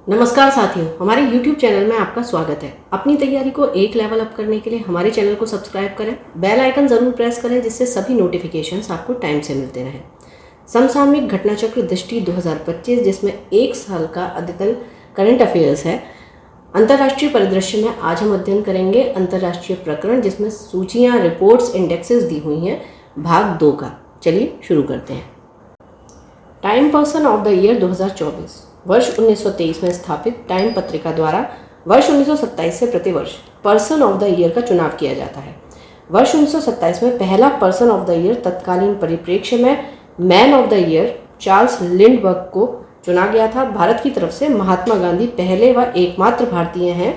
नमस्कार साथियों, हमारे YouTube चैनल में आपका स्वागत है। अपनी तैयारी को एक लेवल अप करने के लिए हमारे चैनल को सब्सक्राइब करें, बेल आइकन ज़रूर प्रेस करें जिससे सभी नोटिफिकेशंस आपको टाइम से मिलते रहें। समसामयिक घटनाचक्र दृष्टि 2025 जिसमें एक साल का अद्यतन करंट अफेयर्स है। अंतर्राष्ट्रीय परिदृश्य में आज हम अध्ययन करेंगे अंतर्राष्ट्रीय प्रकरण जिसमें सूचियाँ, रिपोर्ट्स, इंडेक्सेस दी हुई हैं, भाग 2 का। चलिए शुरू करते हैं। Time person of the year 2024 वर्ष 1923 में स्थापित टाइम पत्रिका द्वारा वर्ष 1927 से प्रतिवर्ष पर्सन ऑफ द ईयर का चुनाव किया जाता है। वर्ष 1927 में पहला पर्सन ऑफ द ईयर तत्कालीन परिप्रेक्ष्य में man of the year Charles Lindberg को चुना गया था। भारत की तरफ से महात्मा गांधी पहले व एकमात्र भारतीय हैं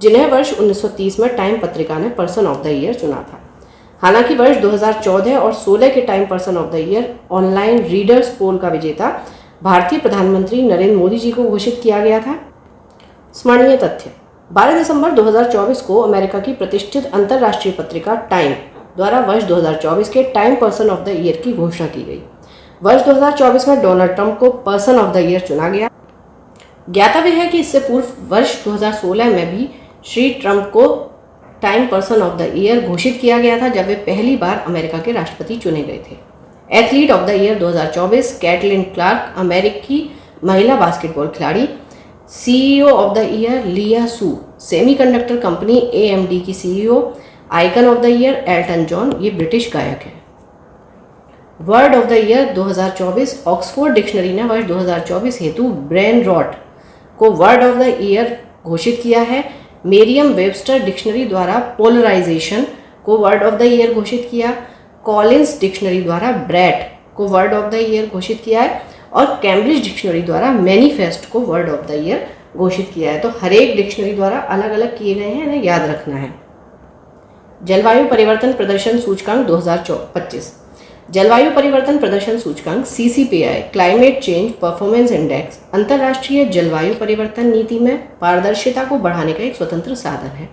जिन्हें वर्ष 1930 में टाइम पत्रिका ने पर्सन ऑफ द ईयर चुना था। हालांकि वर्ष 2014 और 16 के Time person of the year online readers poll का विजेता भारतीय प्रधानमंत्री नरेंद्र मोदी जी को घोषित किया गया था। स्मरणीय तथ्य: 12 दिसंबर 2024 को अमेरिका की प्रतिष्ठित अंतर्राष्ट्रीय पत्रिका टाइम द्वारा वर्ष 2024 के Time person of the year की घोषणा की गई। वर्ष 2024 में डोनाल्ड ट्रंप को पर्सन ऑफ द ईयर चुना गया। ज्ञातव्य है कि इससे पूर्व वर्ष 2016 में भी श्री ट्रंप को time person of the year घोषित किया गया था जब वे पहली बार अमेरिका के राष्ट्रपति चुने गए थे। Athlete of the year 2024 Caitlin Clark अमेरिकी महिला बास्केटबॉल खिलाड़ी। CEO of the year Lisa Su semiconductor company AMD की CEO. Icon of the year Elton John, ये ब्रिटिश गायक हैं। Word of the year 2024 Oxford dictionary ने वर्ष 2024 हेतु ब्रेन रॉट को वर्ड ऑफ द ईयर घोषित किया है। मेरियम वेबस्टर डिक्शनरी द्वारा पोलराइजेशन को वर्ड ऑफ द ईयर घोषित किया। कॉलिंस डिक्शनरी द्वारा ब्रैट को वर्ड ऑफ द ईयर घोषित किया है और कैम्ब्रिज डिक्शनरी द्वारा मैनिफेस्ट को वर्ड ऑफ द ईयर घोषित किया है। तो हर एक डिक्शनरी द्वारा अलग अलग किए गए हैं, इन्हें याद रखना है। जलवायु परिवर्तन प्रदर्शन सूचकांक 2025 जलवायु परिवर्तन प्रदर्शन सूचकांक CCPI climate change performance index अंतर्राष्ट्रीय जलवायु परिवर्तन नीति में पारदर्शिता को बढ़ाने का एक स्वतंत्र साधन है।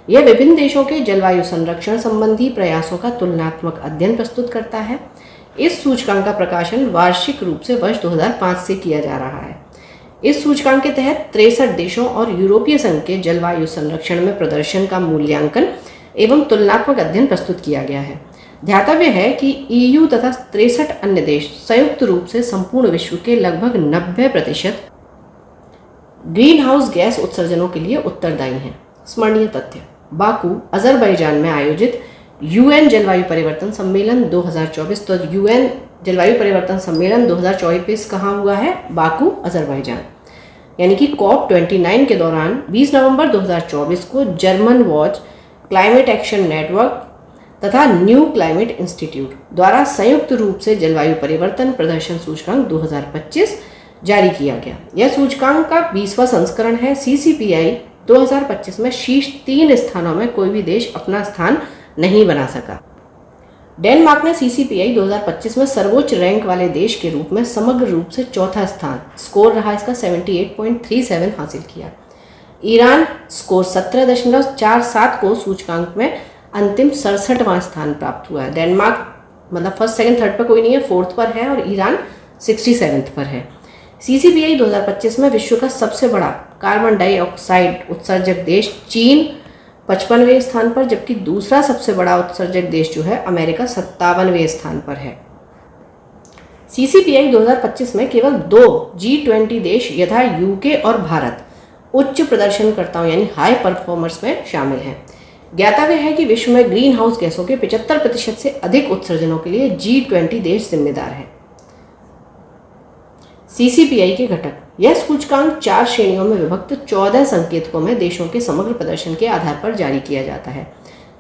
यह विभिन्न देशों के जलवायु संरक्षण संबंधी प्रयासों का तुलनात्मक अध्ययन प्रस्तुत करता है। इस सूचकांक का प्रकाशन वार्षिक रूप से वर्ष 2005 से किया जा रहा है। इस सूचकांक के तहत 63 देशों और यूरोपीय संघ के जलवायु संरक्षण में प्रदर्शन का मूल्यांकन एवं तुलनात्मक अध्ययन प्रस्तुत किया गया है। ध्यातव्य है कि EU तथा 63 अन्य देश संयुक्त रूप से संपूर्ण विश्व के लगभग 90% ग्रीन हाउस गैस उत्सर्जनों के लिए उत्तरदायी हैं। स्मरणीय तथ्य: बाकू अजरबैजान में आयोजित UN जलवायु परिवर्तन सम्मेलन 2024। तो UN जलवायु परिवर्तन सम्मेलन 2024 कहाँ हुआ है? Baku, Azerbaijan. यानी कि COP29 के दौरान 20 नवंबर 2024 को German watch, climate action network तथा न्यू क्लाइमेट इंस्टीट्यूट द्वारा संयुक्त रूप से जलवायु परिवर्तन प्रदर्शन सूचकांक 2025 जारी किया गया। यह सूचकांक का 20वां संस्करण है। CCPI 2025 में शीर्ष 3 स्थानों में कोई भी देश अपना स्थान नहीं बना सका। डेनमार्क ने CCPI 2025 में सर्वोच्च रैंक वाले देश के रूप में समग्र रूप से चौथा स्थान, स्कोर रहा इसका 78.37 हासिल किया। ईरान स्कोर 17.47 को सूचकांक में अंतिम 67वां स्थान प्राप्त हुआ है। डेनमार्क मतलब फर्स्ट, सेकंड, थर्ड पर कोई नहीं है, फोर्थ पर है और ईरान 67th पर है। CCPI 2025 में विश्व का सबसे बड़ा कार्बन डाइऑक्साइड उत्सर्जक देश चीन 55वें स्थान पर, जबकि दूसरा सबसे बड़ा उत्सर्जक देश जो है अमेरिका 57वें स्थान पर है। CCPI 2025 में केवल 2 G20 देश यथा UK और भारत उच्च प्रदर्शनकर्ताओं यानी हाई परफॉर्मर्स में शामिल हैं। ज्ञातव्य है कि विश्व में ग्रीन हाउस गैसों के 75% से अधिक उत्सर्जनों के लिए G20 देश जिम्मेदार हैं। CCPI के घटक: यह सूचकांक 4 श्रेणियों में विभक्त 14 संकेतकों में देशों के समग्र प्रदर्शन के आधार पर जारी किया जाता है।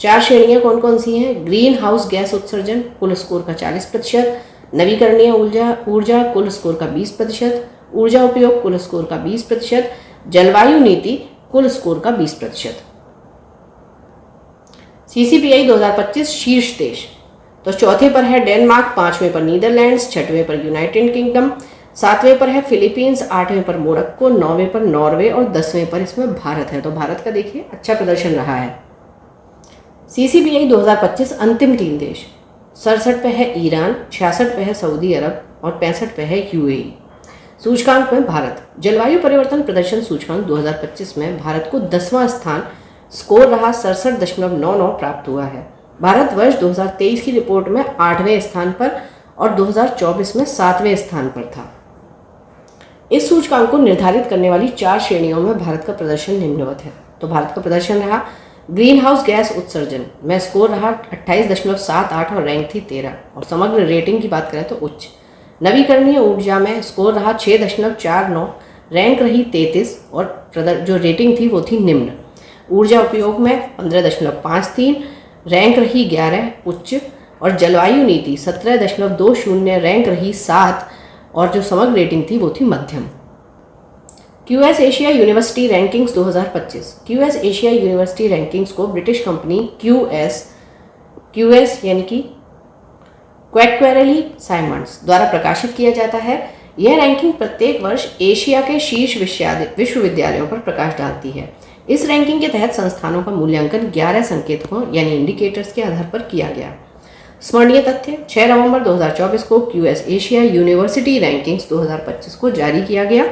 4 श्रेणियां कौन कौन सी हैं? ग्रीन हाउस गैस उत्सर्जन कुल स्कोर का 40%, नवीकरणीय ऊर्जा कुल स्कोर का 20%, ऊर्जा उपयोग कुल स्कोर का 20%, जलवायु नीति कुल स्कोर का 20%। CCPI 2025 शीर्ष देश: तो चौथे पर है डेनमार्क, 5वें पर नीदरलैंड्स, 6वें पर यूनाइटेड किंगडम, 7वें पर है फिलीपींस, 8वें पर मोरक्को, 9वें पर नॉर्वे और 10वें पर इसमें भारत है। तो भारत का देखिए अच्छा प्रदर्शन रहा है। CCPI 2025 अंतिम 3 देश: 67 पे है ईरान, 66 पे है सऊदी अरब और 65 पे है UAE। सूचकांक में भारत। जलवायु परिवर्तन प्रदर्शन सूचकांक 2025 में भारत को 10वां स्थान, स्कोर रहा 67.99 प्राप्त हुआ है। भारत वर्ष 2023 की रिपोर्ट में 8वें स्थान पर और 2024 में 7वें स्थान पर था। इस सूचकांक को निर्धारित करने वाली 4 श्रेणियों में भारत का प्रदर्शन निम्नवत है। तो भारत का प्रदर्शन रहा ग्रीन हाउस गैस उत्सर्जन में स्कोर रहा 28.78 और रैंक थी 13। और समग्र रेटिंग की बात करें तो उच्च। नवीकरणीय ऊर्जा में स्कोर रहा 6.49, रैंक रही 33 और जो रेटिंग थी वो थी निम्न। ऊर्जा उपयोग में 15.53, रैंक रही 11 उच्च। और जलवायु नीति 17.20, रैंक रही 7 और जो समग्र रेटिंग थी वो थी मध्यम। QS Asia university rankings 2025। QS Asia university rankings को ब्रिटिश कंपनी QS यानी कि क्वैक्वेरेली साइमंड्स द्वारा प्रकाशित किया जाता है। यह रैंकिंग प्रत्येक वर्ष एशिया के शीर्ष विश्वविद्यालयों पर प्रकाश डालती है। इस रैंकिंग के तहत संस्थानों का मूल्यांकन 11 संकेतकों यानी इंडिकेटर्स के आधार पर किया गया। स्मरणीय तथ्य, 6 नवंबर 2024 को QS एशिया यूनिवर्सिटी रैंकिंग्स 2025 को जारी किया गया।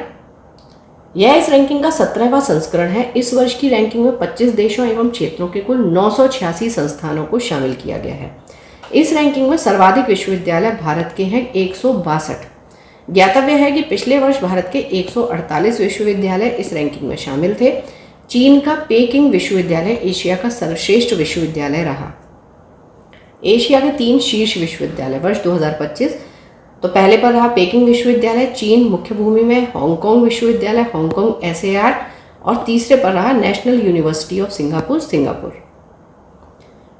यह इस रैंकिंग का 17वां संस्करण है। इस वर्ष की रैंकिंग में 25 देशों एवं क्षेत्रों के कुल 986 संस्थानों को शामिल किया गया है। इस रैंकिंग में सर्वाधिक विश्वविद्यालय भारत के हैं 162। ज्ञातव्य है कि पिछले वर्ष भारत के 148 विश्वविद्यालय इस रैंकिंग में शामिल थे। चीन का पेकिंग विश्वविद्यालय एशिया का सर्वश्रेष्ठ विश्वविद्यालय रहा। एशिया के 3 शीर्ष विश्वविद्यालय वर्ष 2025। तो पहले पर रहा पेकिंग विश्वविद्यालय चीन मुख्य भूमि में, हांगकांग विश्वविद्यालय हांगकांग SAR और तीसरे पर रहा नेशनल यूनिवर्सिटी ऑफ सिंगापुर।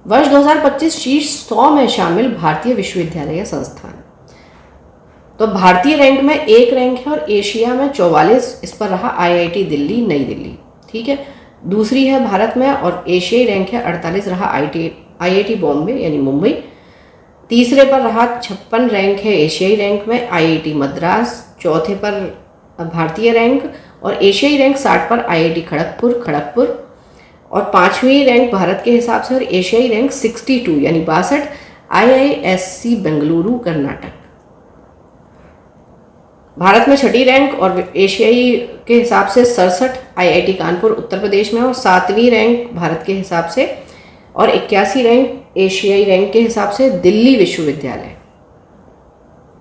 वर्ष 2025 शीर्ष 100 में शामिल भारतीय विश्वविद्यालय या संस्थान। तो भारतीय रैंक में 1 रैंक है और एशिया में 44। इस पर रहा IIT दिल्ली नई दिल्ली, ठीक है। दूसरी है भारत में और एशियाई रैंक है 48 रहा IIT बॉम्बे यानी मुंबई। तीसरे पर रहा 56 रैंक है एशियाई रैंक में IIT मद्रास। चौथे पर भारतीय रैंक और एशियाई रैंक 60 पर IIT खड़गपुर। और 5वीं रैंक भारत के हिसाब से और एशियाई रैंक 62 यानी 62 IISc बेंगलुरु कर्नाटक। भारत में 6ठी रैंक और एशियाई के हिसाब से 67 IIT कानपुर उत्तर प्रदेश में और 7वीं रैंक भारत के हिसाब से और 81 रैंक एशियाई रैंक के हिसाब से दिल्ली विश्वविद्यालय।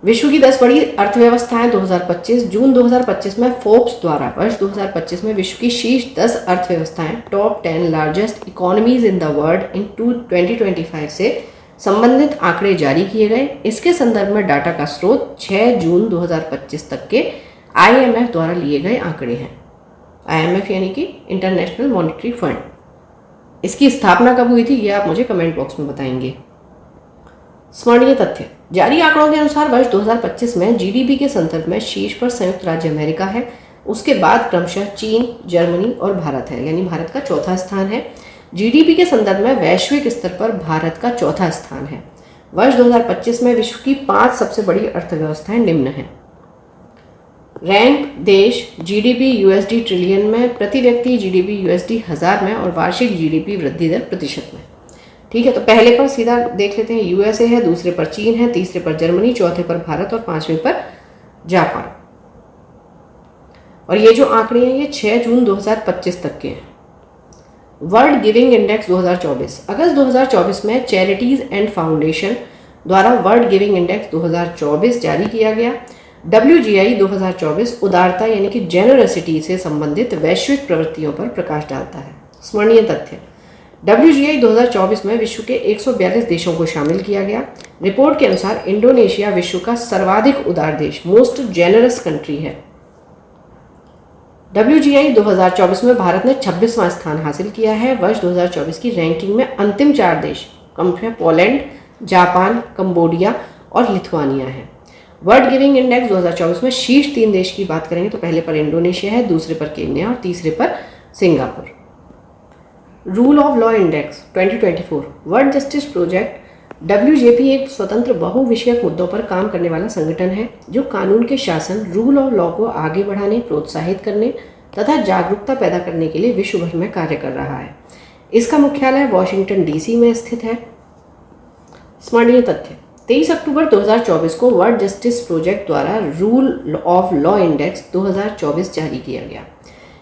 विश्व की 10 बड़ी अर्थव्यवस्थाएं 2025। जून 2025 में फोर्ब्स द्वारा वर्ष 2025 में विश्व की शीर्ष 10 अर्थव्यवस्थाएं top 10 largest economies in the world in 2025 से संबंधित आंकड़े जारी किए गए। इसके संदर्भ में डाटा का स्रोत 6 जून 2025 तक के IMF द्वारा लिए गए आंकड़े हैं। IMF यानी कि इंटरनेशनल मॉनेटरी फंड। इसकी स्थापना कब हुई थी ये आप मुझे कमेंट बॉक्स में बताएंगे। स्मरणीय तथ्य, जारी आंकड़ों के अनुसार वर्ष 2025 में GDP के संदर्भ में शीर्ष पर संयुक्त राज्य अमेरिका है। उसके बाद क्रमशः चीन, जर्मनी और भारत है, यानी भारत का चौथा स्थान है। GDP के संदर्भ में वैश्विक स्तर पर भारत का चौथा स्थान है। वर्ष 2025 में विश्व की 5 सबसे बड़ी अर्थव्यवस्थाएं निम्न हैं। रैंक देश GDP USD ट्रिलियन में, प्रति व्यक्ति GDP USD 1000 में और वार्षिक GDP वृद्धि दर प्रतिशत में। ठीक है, तो पहले पर सीधा देख लेते हैं। USA है, दूसरे पर चीन है, तीसरे पर जर्मनी, चौथे पर भारत और 5वें पर जापान। और ये जो आंकड़े हैं ये 6 जून 2025 तक के हैं। World giving index 2024। अगस्त 2024 में चैरिटीज एंड फाउंडेशन द्वारा वर्ल्ड गिविंग इंडेक्स 2024 जारी किया गया। WGI 2024 उदारता यानी कि जेनरसिटी से संबंधित वैश्विक प्रवृत्तियों पर प्रकाश डालता है। स्मरणीय तथ्य, WGI 2024 में विश्व के 142 देशों को शामिल किया गया। रिपोर्ट के अनुसार इंडोनेशिया विश्व का सर्वाधिक उदार देश, मोस्ट जेनरस कंट्री है। WGI 2024 में भारत ने 26वां स्थान हासिल किया है। वर्ष 2024 की रैंकिंग में अंतिम 4 देश पोलैंड, जापान, कंबोडिया और लिथुआनिया है। वर्ल्ड गिविंग इंडेक्स 2024 में शीर्ष 3 देश की बात करेंगे तो पहले पर इंडोनेशिया है, दूसरे पर केन्या और तीसरे पर Singapore. Rule of law index 2024। World justice project WJP एक स्वतंत्र बहुविषयक मुद्दों पर काम करने वाला संगठन है जो कानून के शासन, रूल ऑफ लॉ को आगे बढ़ाने, प्रोत्साहित करने तथा जागरूकता पैदा करने के लिए विश्व भर में कार्य कर रहा है। इसका मुख्यालय वॉशिंगटन DC में स्थित है। स्मरणीय तथ्य, 23 अक्टूबर 2024 को वर्ल्ड जस्टिस प्रोजेक्ट द्वारा रूल ऑफ लॉ इंडेक्स 2024 जारी किया गया।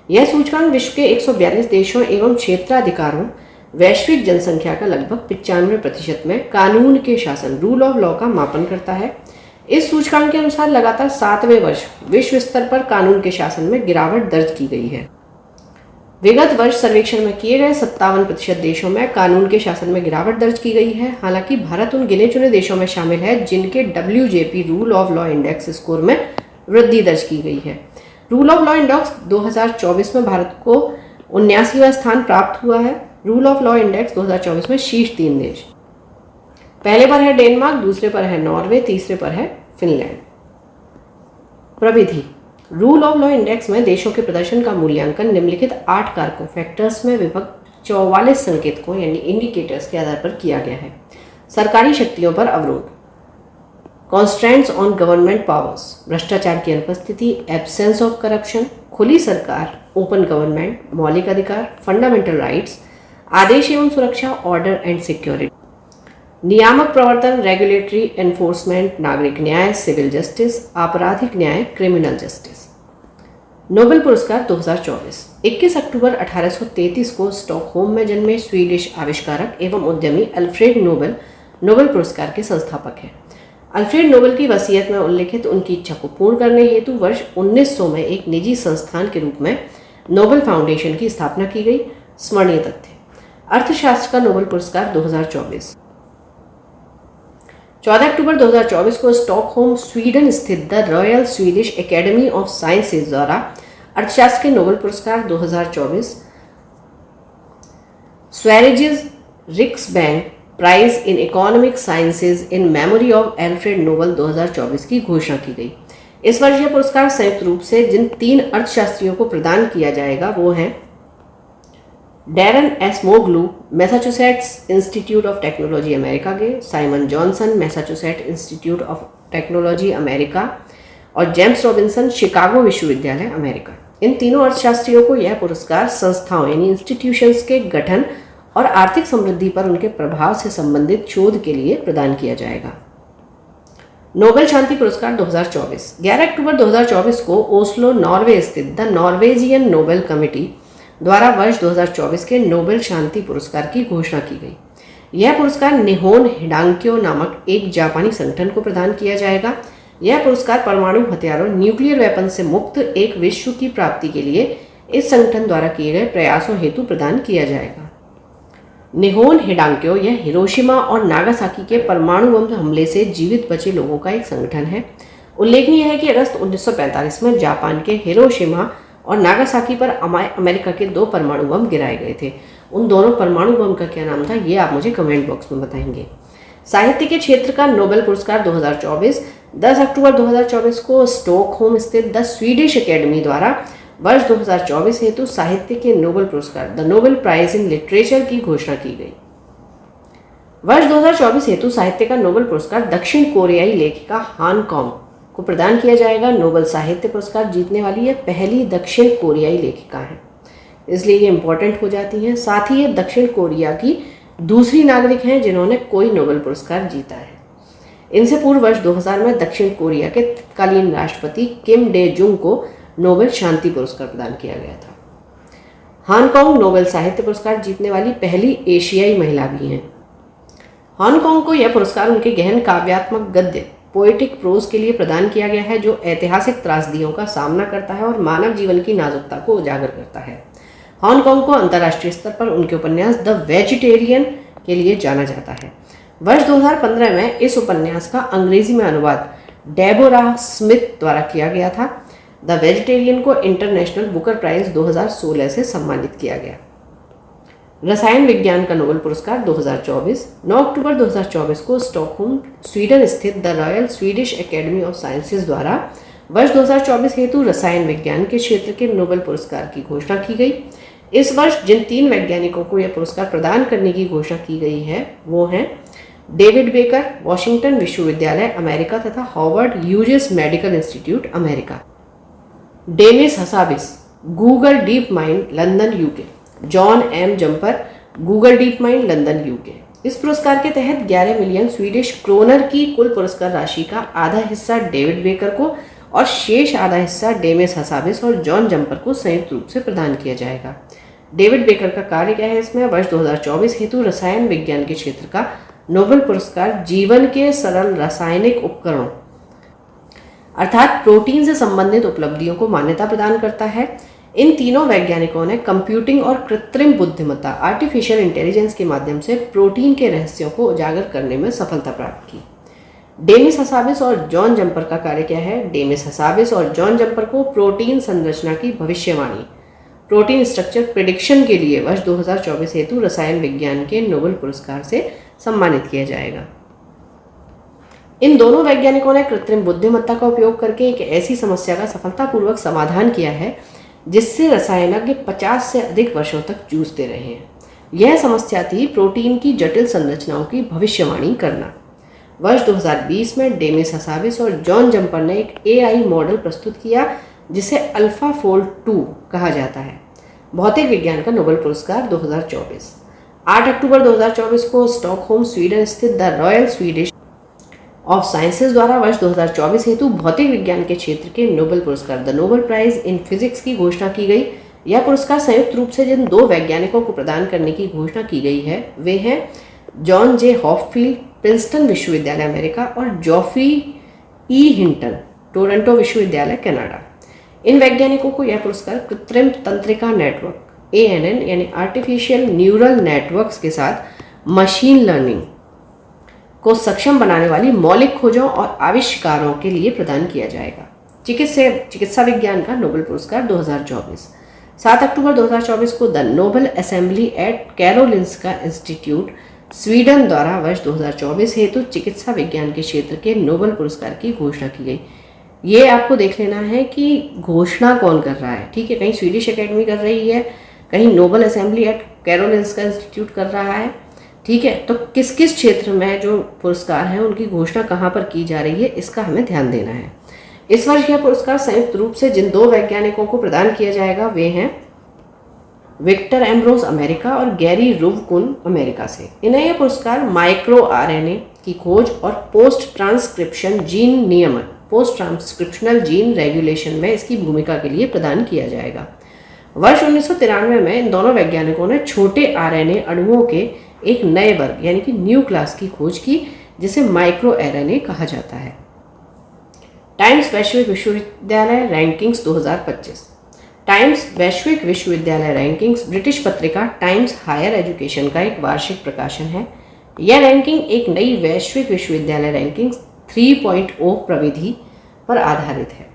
यह सूचकांक विश्व के 142 देशों एवं क्षेत्राधिकारों वैश्विक जनसंख्या का लगभग 95% में कानून के शासन रूल ऑफ लॉ का मापन करता है। इस सूचकांक के अनुसार लगातार 7वें वर्ष विश्व स्तर पर कानून के शासन में गिरावट दर्ज की गई है। विगत वर्ष सर्वेक्षण में किए गए 57% देशों में कानून के शासन में गिरावट दर्ज की गई है। हालांकि भारत उन गिने चुने देशों में शामिल है जिनके WJP rule of law index score में वृद्धि दर्ज की गई है। रूल ऑफ लॉ इंडेक्स 2024 में भारत को 79वां स्थान प्राप्त हुआ है। रूल ऑफ लॉ इंडेक्स 2024 में शीर्ष 3 देश, पहले पर है डेनमार्क, दूसरे पर है नॉर्वे, तीसरे पर है फिनलैंड। प्रविधि रूल ऑफ लॉ इंडेक्स में देशों के प्रदर्शन का मूल्यांकन निम्नलिखित 8 कारकों फैक्टर्स में विभक्त 44 संकेतकों यानी इंडिकेटर्स के आधार पर किया गया है। सरकारी शक्तियों पर अवरोध, कॉन्स्ट्रेंट्स ऑन गवर्नमेंट पावर्स, भ्रष्टाचार की अनुपस्थिति, एब्सेंस ऑफ करप्शन, खुली सरकार, ओपन गवर्नमेंट, मौलिक अधिकार, फंडामेंटल राइट्स, आदेश एवं सुरक्षा, ऑर्डर एंड सिक्योरिटी, नियामक प्रवर्तन, रेगुलेटरी एनफोर्समेंट, नागरिक न्याय, सिविल जस्टिस, आपराधिक न्याय, क्रिमिनल जस्टिस। नोबेल पुरस्कार 2024 21 अक्टूबर 1833 को स्टॉकहोम में जन्मे स्वीडिश आविष्कारक एवं उद्यमी अल्फ्रेड नोबेल नोबेल पुरस्कार के संस्थापक हैं। अल्फ्रेड नोबेल की वसीयत में उल्लिखित उनकी इच्छा को पूर्ण करने हेतु वर्ष 1900 में एक निजी संस्थान के रूप में नोबेल फाउंडेशन की स्थापना की गई। स्मरणीय तथ्य, अर्थशास्त्र का नोबेल पुरस्कार 2024 14 अक्टूबर 2024 को स्टॉकहोम स्वीडन स्थित the Royal Swedish Academy of Sciences द्वारा अर्थशास्त्र के नोबेल पुरस्कार 2024 Sveriges Riksbank Prize in Economic Sciences in Memory of Alfred Nobel 2024 की घोषणा की गई। इस वर्ष यह पुरस्कार संयुक्त रूप से जिन 3 अर्थशास्त्रियों को प्रदान किया जाएगा वो हैं Daron Acemoglu Massachusetts Institute of Technology America के, Simon Johnson Massachusetts Institute of Technology America और जेम्स रॉबिन्सन शिकागो विश्वविद्यालय अमेरिका। इन तीनों अर्थशास्त्रियों को यह पुरस्कार संस्थाओं यानी इंस्टीट्यूशंस के गठन और आर्थिक समृद्धि पर उनके प्रभाव से संबंधित शोध के लिए प्रदान किया जाएगा। नोबेल शांति पुरस्कार 2024 11 अक्टूबर 2024 को ओस्लो नॉर्वे स्थित द नॉर्वेजियन नोबेल कमेटी द्वारा वर्ष 2024 के नोबेल शांति पुरस्कार की घोषणा की गई। यह पुरस्कार निहोन हिडांक्यो नामक एक जापानी संगठन को प्रदान किया जाएगा। यह पुरस्कार परमाणु हथियारों न्यूक्लियर वेपन से मुक्त एक विश्व की प्राप्ति के लिए इस संगठन द्वारा किए गए प्रयासों हेतु प्रदान किया जाएगा। निहोन हिडांक्यो यह हिरोशिमा और नागासाकी के परमाणु बम हमले से जीवित बचे लोगों का एक संगठन है। उल्लेखनीय है कि अगस्त 1945 में जापान के हिरोशिमा और नागासाकी पर अमेरिका के 2 परमाणु बम गिराए गए थे। उन दोनों परमाणु बम का क्या नाम था ये आप मुझे कमेंट बॉक्स में बताएंगे। साहित्य के क्षेत्र का नोबेल पुरस्कार 2024 10 अक्टूबर 2024 को स्टॉकहोम स्थित द स्वीडिश एकेडमी द्वारा वर्ष 2024 हेतु साहित्य के नोबेल पुरस्कार the Nobel Prize in Literature की घोषणा की गई। वर्ष 2024 हेतु साहित्य का नोबेल पुरस्कार दक्षिण कोरियाई लेखिका हान कॉन्ग को प्रदान किया जाएगा। नोबेल साहित्य पुरस्कार जीतने वाली यह पहली दक्षिण कोरियाई लेखिका है, इसलिए ये इम्पोर्टेंट हो जाती हैं। साथ ही ये दक्षिण कोरिया की दूसरी नागरिक हैं जिन्होंने कोई नोबेल पुरस्कार जीता है। इनसे पूर्व वर्ष 2000 में दक्षिण कोरिया के तत्कालीन राष्ट्रपति किम डे जुंग को नोबेल शांति पुरस्कार प्रदान किया गया था। हांगकांग नोबेल साहित्य पुरस्कार जीतने वाली पहली एशियाई महिला भी हैं। हांगकांग को यह पुरस्कार उनके गहन काव्यात्मक गद्य पोएटिक प्रोज के लिए प्रदान किया गया है जो ऐतिहासिक त्रासदियों का सामना करता है और मानव जीवन की नाजुकता को उजागर करता है। हांगकांग को अंतर्राष्ट्रीय स्तर पर उनके उपन्यास द वेजिटेरियन के लिए जाना जाता है। वर्ष 2015 में इस उपन्यास का अंग्रेजी में अनुवाद डेबोरा स्मिथ द्वारा किया गया था। द वेजिटेरियन को इंटरनेशनल बुकर प्राइज 2016 से सम्मानित किया गया। रसायन विज्ञान का नोबेल पुरस्कार 2024 9 अक्टूबर 2024 को स्टॉकहोम स्वीडन स्थित the Royal Swedish Academy of Sciences द्वारा वर्ष 2024 हेतु रसायन विज्ञान के क्षेत्र के नोबेल पुरस्कार की घोषणा की गई। इस वर्ष जिन 3 वैज्ञानिकों को यह पुरस्कार प्रदान करने की घोषणा की गई है वो हैं डेविड बेकर वॉशिंगटन विश्वविद्यालय अमेरिका तथा Howard Hughes Medical Institute America, Demis Hassabis Google DeepMind London UK, John M Jumper Google DeepMind London UK, इस पुरस्कार के तहत 11 मिलियन स्वीडिश क्रोनर की कुल पुरस्कार राशि का आधा हिस्सा डेविड बेकर को और शेष आधा हिस्सा डेमिस हसाबिस और जॉन जंपर को संयुक्त रूप से प्रदान किया जाएगा। डेविड बेकर का कार्य क्या है इसमें? वर्ष 2024 हेतु रसायन विज्ञान के क्षेत्र का नोबेल पुरस्कार जीवन के सरल रासायनिक उपकरणों अर्थात प्रोटीन से संबंधित उपलब्धियों को मान्यता प्रदान करता है। इन तीनों वैज्ञानिकों ने कंप्यूटिंग और कृत्रिम बुद्धिमत्ता आर्टिफिशियल इंटेलिजेंस के माध्यम से प्रोटीन के रहस्यों को उजागर करने में सफलता प्राप्त की। डेमिस हसाबिस और जॉन जंपर का कार्य क्या है? डेमिस हसाबिस और जॉन जंपर को प्रोटीन संरचना की भविष्यवाणी प्रोटीन स्ट्रक्चर प्रेडिक्शन के लिए वर्ष 2024 हेतु रसायन विज्ञान के नोबेल पुरस्कार से सम्मानित किया जाएगा। इन दोनों वैज्ञानिकों ने कृत्रिम बुद्धिमत्ता का उपयोग करके एक ऐसी समस्या का सफलतापूर्वक समाधान किया है जिससे रसायनज्ञ 50 से अधिक वर्षों तक जूझते रहे हैं। यह समस्या थी प्रोटीन की जटिल संरचनाओं की भविष्यवाणी करना। वर्ष 2020 में डेमिस हसाबिस और जॉन जंपर ने एक AI मॉडल प्रस्तुत किया जिसे अल्फाफोल्ड 2 कहा जाता है। भौतिक विज्ञान का नोबेल पुरस्कार 2024 8 अक्टूबर 2024 को स्टॉकहोम स्वीडन स्थित the Royal Swedish of Sciences द्वारा वर्ष 2024 हेतु भौतिक विज्ञान के क्षेत्र के नोबेल पुरस्कार the Nobel Prize in Physics की घोषणा की गई। यह पुरस्कार संयुक्त रूप से जिन दो वैज्ञानिकों को प्रदान करने की घोषणा की गई है वे हैं जॉन जे हॉपफील्ड प्रिंसटन विश्वविद्यालय अमेरिका और जॉफ्री ई हिंटन टोरंटो विश्वविद्यालय कनाडा। इन वैज्ञानिकों को यह पुरस्कार कृत्रिम तंत्रिका नेटवर्क ANN यानी आर्टिफिशियल न्यूरल नेटवर्क्स के साथ मशीन लर्निंग को सक्षम बनाने वाली मौलिक खोजों और आविष्कारों के लिए प्रदान किया जाएगा। चिकित्सा विज्ञान का नोबेल पुरस्कार 2024 7 अक्टूबर 2024 को the Nobel assembly eight Karolinska institute Sweden द्वारा वर्ष 2024 हेतु चिकित्सा विज्ञान के क्षेत्र के नोबेल पुरस्कार की घोषणा की गई। ये आपको देख लेना है कि घोषणा कौन कर रहा है। ठीक है, कहीं स्वीडिश एकेडमी कर रही है, कहीं Nobel assembly eight Karolinska institute कर रहा है। ठीक है, तो किस किस क्षेत्र में जो पुरस्कार हैं उनकी घोषणा कहाँ पर की जा रही है इसका हमें ध्यान देना है। इस वर्ष यह पुरस्कार संयुक्त रूप से जिन दो वैज्ञानिकों को प्रदान किया जाएगा वे हैं विक्टर एम्ब्रोस अमेरिका और गैरी रुवकुन अमेरिका से। इन्हें यह पुरस्कार माइक्रो RNA की खोज और पोस्ट ट्रांसक्रिप्शनल जीन रेगुलेशन में इसकी भूमिका के लिए प्रदान किया जाएगा। वर्ष 1993 में इन दोनों वैज्ञानिकों ने छोटे RNA अणुओं के एक नए वर्ग यानी कि न्यू क्लास की खोज की जिसे माइक्रो RNA कहा जाता है। टाइम्स वैश्विक विश्वविद्यालय रैंकिंग्स 2025। टाइम्स वैश्विक विश्वविद्यालय रैंकिंग्स ब्रिटिश पत्रिका टाइम्स हायर एजुकेशन का एक वार्षिक प्रकाशन है। यह रैंकिंग एक नई वैश्विक विश्वविद्यालय रैंकिंग्स 3.0 प्रविधि पर आधारित है।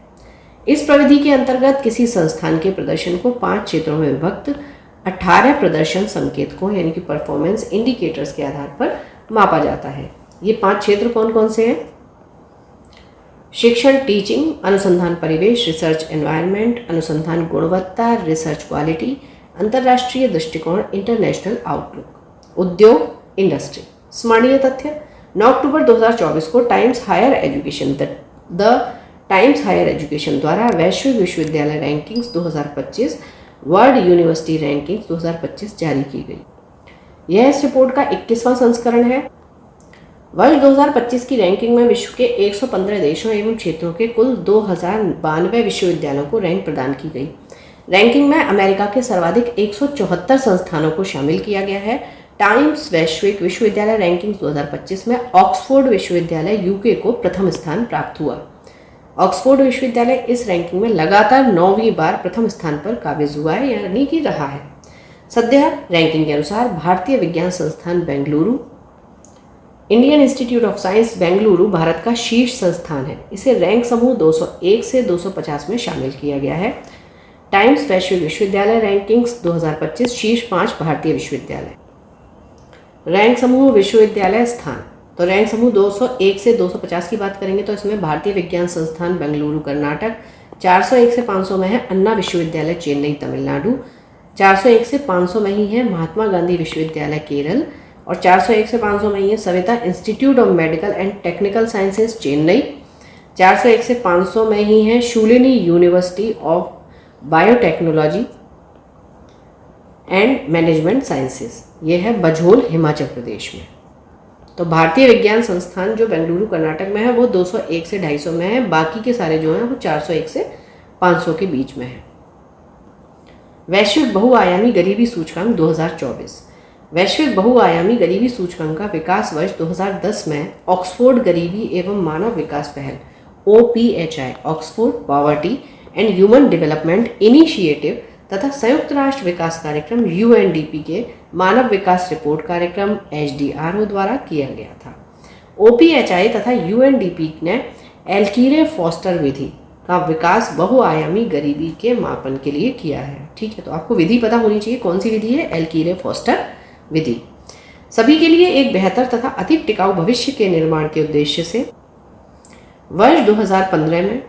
इस प्रविधि के अंतर्गत किसी संस्थान के प्रदर्शन को 5 क्षेत्रों में विभक्त 18 प्रदर्शन संकेतकों यानी कि परफॉर्मेंस इंडिकेटर्स के आधार पर मापा जाता है। ये 5 क्षेत्र कौन कौन से हैं? शिक्षण टीचिंग, अनुसंधान परिवेश रिसर्च एनवायरनमेंट, अनुसंधान गुणवत्ता रिसर्च क्वालिटी, अंतर्राष्ट्रीय दृष्टिकोण इंटरनेशनल आउटलुक, उद्योग इंडस्ट्री। स्मरणीय तथ्य 9 अक्टूबर 2024 को Times Higher Education the Times Higher Education द्वारा वैश्विक विश्वविद्यालय रैंकिंग्स 2025 वर्ल्ड यूनिवर्सिटी रैंकिंग्स 2025 जारी की गई। यह इस रिपोर्ट का 21वां संस्करण है। वर्ष 2025 की रैंकिंग में विश्व के 115 देशों एवं क्षेत्रों के कुल 2092 विश्वविद्यालयों को रैंक प्रदान की गई। रैंकिंग में अमेरिका के सर्वाधिक 174 संस्थानों को शामिल किया गया है। टाइम्स वैश्विक विश्वविद्यालय रैंकिंग्स 2025 में ऑक्सफोर्ड विश्वविद्यालय UK को प्रथम स्थान प्राप्त हुआ। ऑक्सफोर्ड विश्वविद्यालय इस रैंकिंग में लगातार 9वीं बार प्रथम स्थान पर काबिज हुआ है यानी कि रहा है। सद्य रैंकिंग के अनुसार भारतीय विज्ञान संस्थान Bengaluru, Indian institute of science Bengaluru Bharat का शीर्ष संस्थान है। इसे रैंक समूह 201 से 250 में शामिल किया गया है। टाइम्स वैश्विक विश्वविद्यालय रैंकिंग्स 2025 शीर्ष 5 भारतीय विश्वविद्यालय। रैंक समूह विश्वविद्यालय स्थान, तो रैंक समूह 201 से 250 की बात करेंगे तो इसमें भारतीय विज्ञान संस्थान बेंगलुरु कर्नाटक, 401 से 500 में है अन्ना विश्वविद्यालय चेन्नई तमिलनाडु, 401 से 500 में ही है महात्मा गांधी विश्वविद्यालय केरल और 401 से 500 में ही है Savita institute of medical and technical sciences Chennai, 401 से 500 में ही है Shoolini university of biotechnology and management sciences. ये है बझोल हिमाचल प्रदेश में। तो भारतीय विज्ञान संस्थान जो बेंगलुरु कर्नाटक में है वो 201 से 250 में है, बाकी के सारे जो हैं वो 401 से 500 के बीच में है। वैश्विक बहुआयामी गरीबी सूचकांक 2024। वैश्विक बहुआयामी गरीबी सूचकांक का विकास वर्ष 2010 में ऑक्सफोर्ड गरीबी एवं मानव विकास पहल OPHI Oxford poverty and human development initiative तथा संयुक्त राष्ट्र विकास कार्यक्रम UNDP के मानव विकास रिपोर्ट कार्यक्रम HDRO द्वारा किया गया था। OPHI तथा UNDP ने एल्कीरे फॉस्टर विधि का विकास बहुआयामी गरीबी के मापन के लिए किया है। ठीक है, तो आपको विधि पता होनी चाहिए। कौन सी विधि है? एल्कीरे फॉस्टर विधि। सभी के लिए एक बेहतर तथा अधिक टिकाऊ भविष्य के निर्माण के उद्देश्य से वर्ष 2015 में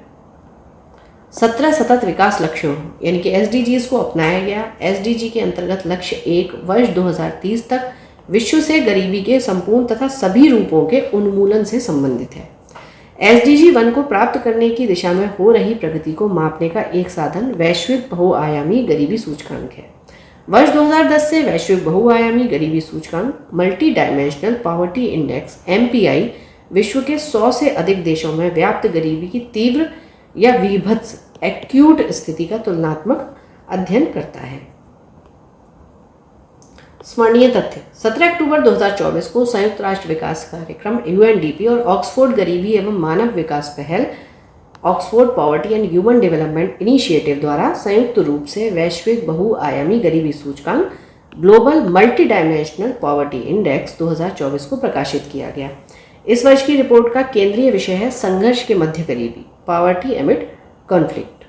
17 सतत विकास लक्ष्यों यानी कि SDGs को अपनाया गया। SDG के अंतर्गत लक्ष्य 1 वर्ष 2030 तक विश्व से गरीबी के संपूर्ण तथा सभी रूपों के उन्मूलन से संबंधित है। SDG 1 को प्राप्त करने की दिशा में हो रही प्रगति को मापने का एक साधन वैश्विक बहुआयामी गरीबी सूचकांक है। वर्ष 2010 से वैश्विक बहुआयामी गरीबी सूचकांक multi dimensional poverty index MPI विश्व के 100 से अधिक देशों में व्याप्त गरीबी की तीव्र या विभत्स एक्यूट स्थिति का तुलनात्मक अध्ययन करता है। स्मरणीय तथ्य: 17 अक्टूबर 2024 को संयुक्त राष्ट्र विकास कार्यक्रम UNDP और ऑक्सफोर्ड गरीबी एवं मानव विकास पहल Oxford poverty and human development initiative द्वारा संयुक्त रूप से वैश्विक बहुआयामी गरीबी सूचकांक global multi dimensional poverty index 2024 को प्रकाशित किया गया। इस वर्ष की रिपोर्ट का केंद्रीय विषय है संघर्ष के मध्य गरीबी, पॉवर्टी एमिड कॉन्फ्लिक्ट।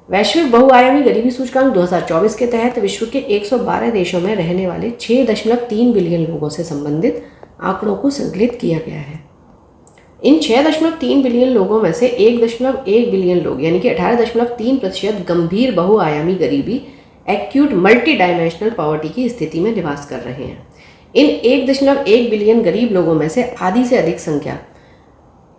वैश्विक बहुआयामी गरीबी सूचकांक 2024 के तहत विश्व के 112 देशों में रहने वाले 6.3 बिलियन लोगों से संबंधित आंकड़ों को संकलित किया गया है। इन 6.3 बिलियन लोगों में से 1.1 बिलियन लोग यानी कि 18.3% गंभीर बहुआयामी गरीबी एक्यूट मल्टी डायमेंशनल पॉवर्टी की स्थिति में निवास कर रहे हैं। इन 1.1 बिलियन गरीब लोगों में से आधी से अधिक संख्या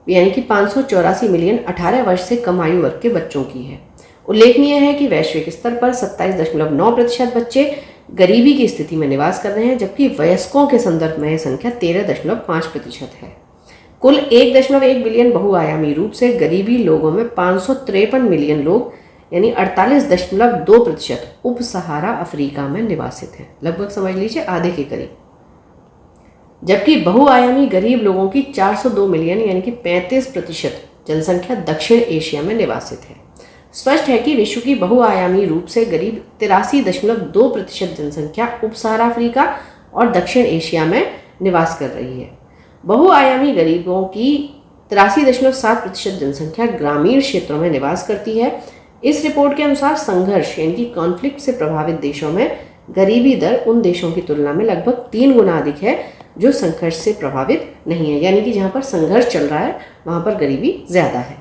यानी कि 584 मिलियन 18 वर्ष से कम आयु वर्ग के बच्चों की है। उल्लेखनीय है कि वैश्विक स्तर पर 27.9% बच्चे गरीबी की स्थिति में निवास कर रहे हैं, जबकि वयस्कों के संदर्भ में यह संख्या 13.5% है। कुल 1.1 बिलियन बहुआयामी रूप से गरीबी लोगों में 553 मिलियन लोग यानी 48.2% उप सहारा अफ्रीका में निवासित हैं। लगभग समझ लीजिए आधे के करीब। जबकि बहुआयामी गरीब लोगों की 402 मिलियन यानी कि 35% जनसंख्या दक्षिण एशिया में निवासित है। स्पष्ट है कि विश्व की बहुआयामी रूप से गरीब 83.2% जनसंख्या उप सहारा अफ्रीका और दक्षिण एशिया में निवास कर रही है। बहुआयामी गरीबों की 83.7% जनसंख्या ग्रामीण क्षेत्रों में निवास करती है। इस रिपोर्ट के अनुसार संघर्ष यानी कि कॉन्फ्लिक्ट से प्रभावित देशों में गरीबी दर उन देशों की तुलना में लगभग 3 गुना अधिक है जो संघर्ष से प्रभावित नहीं है, यानी कि जहाँ पर संघर्ष चल रहा है वहाँ पर गरीबी ज़्यादा है।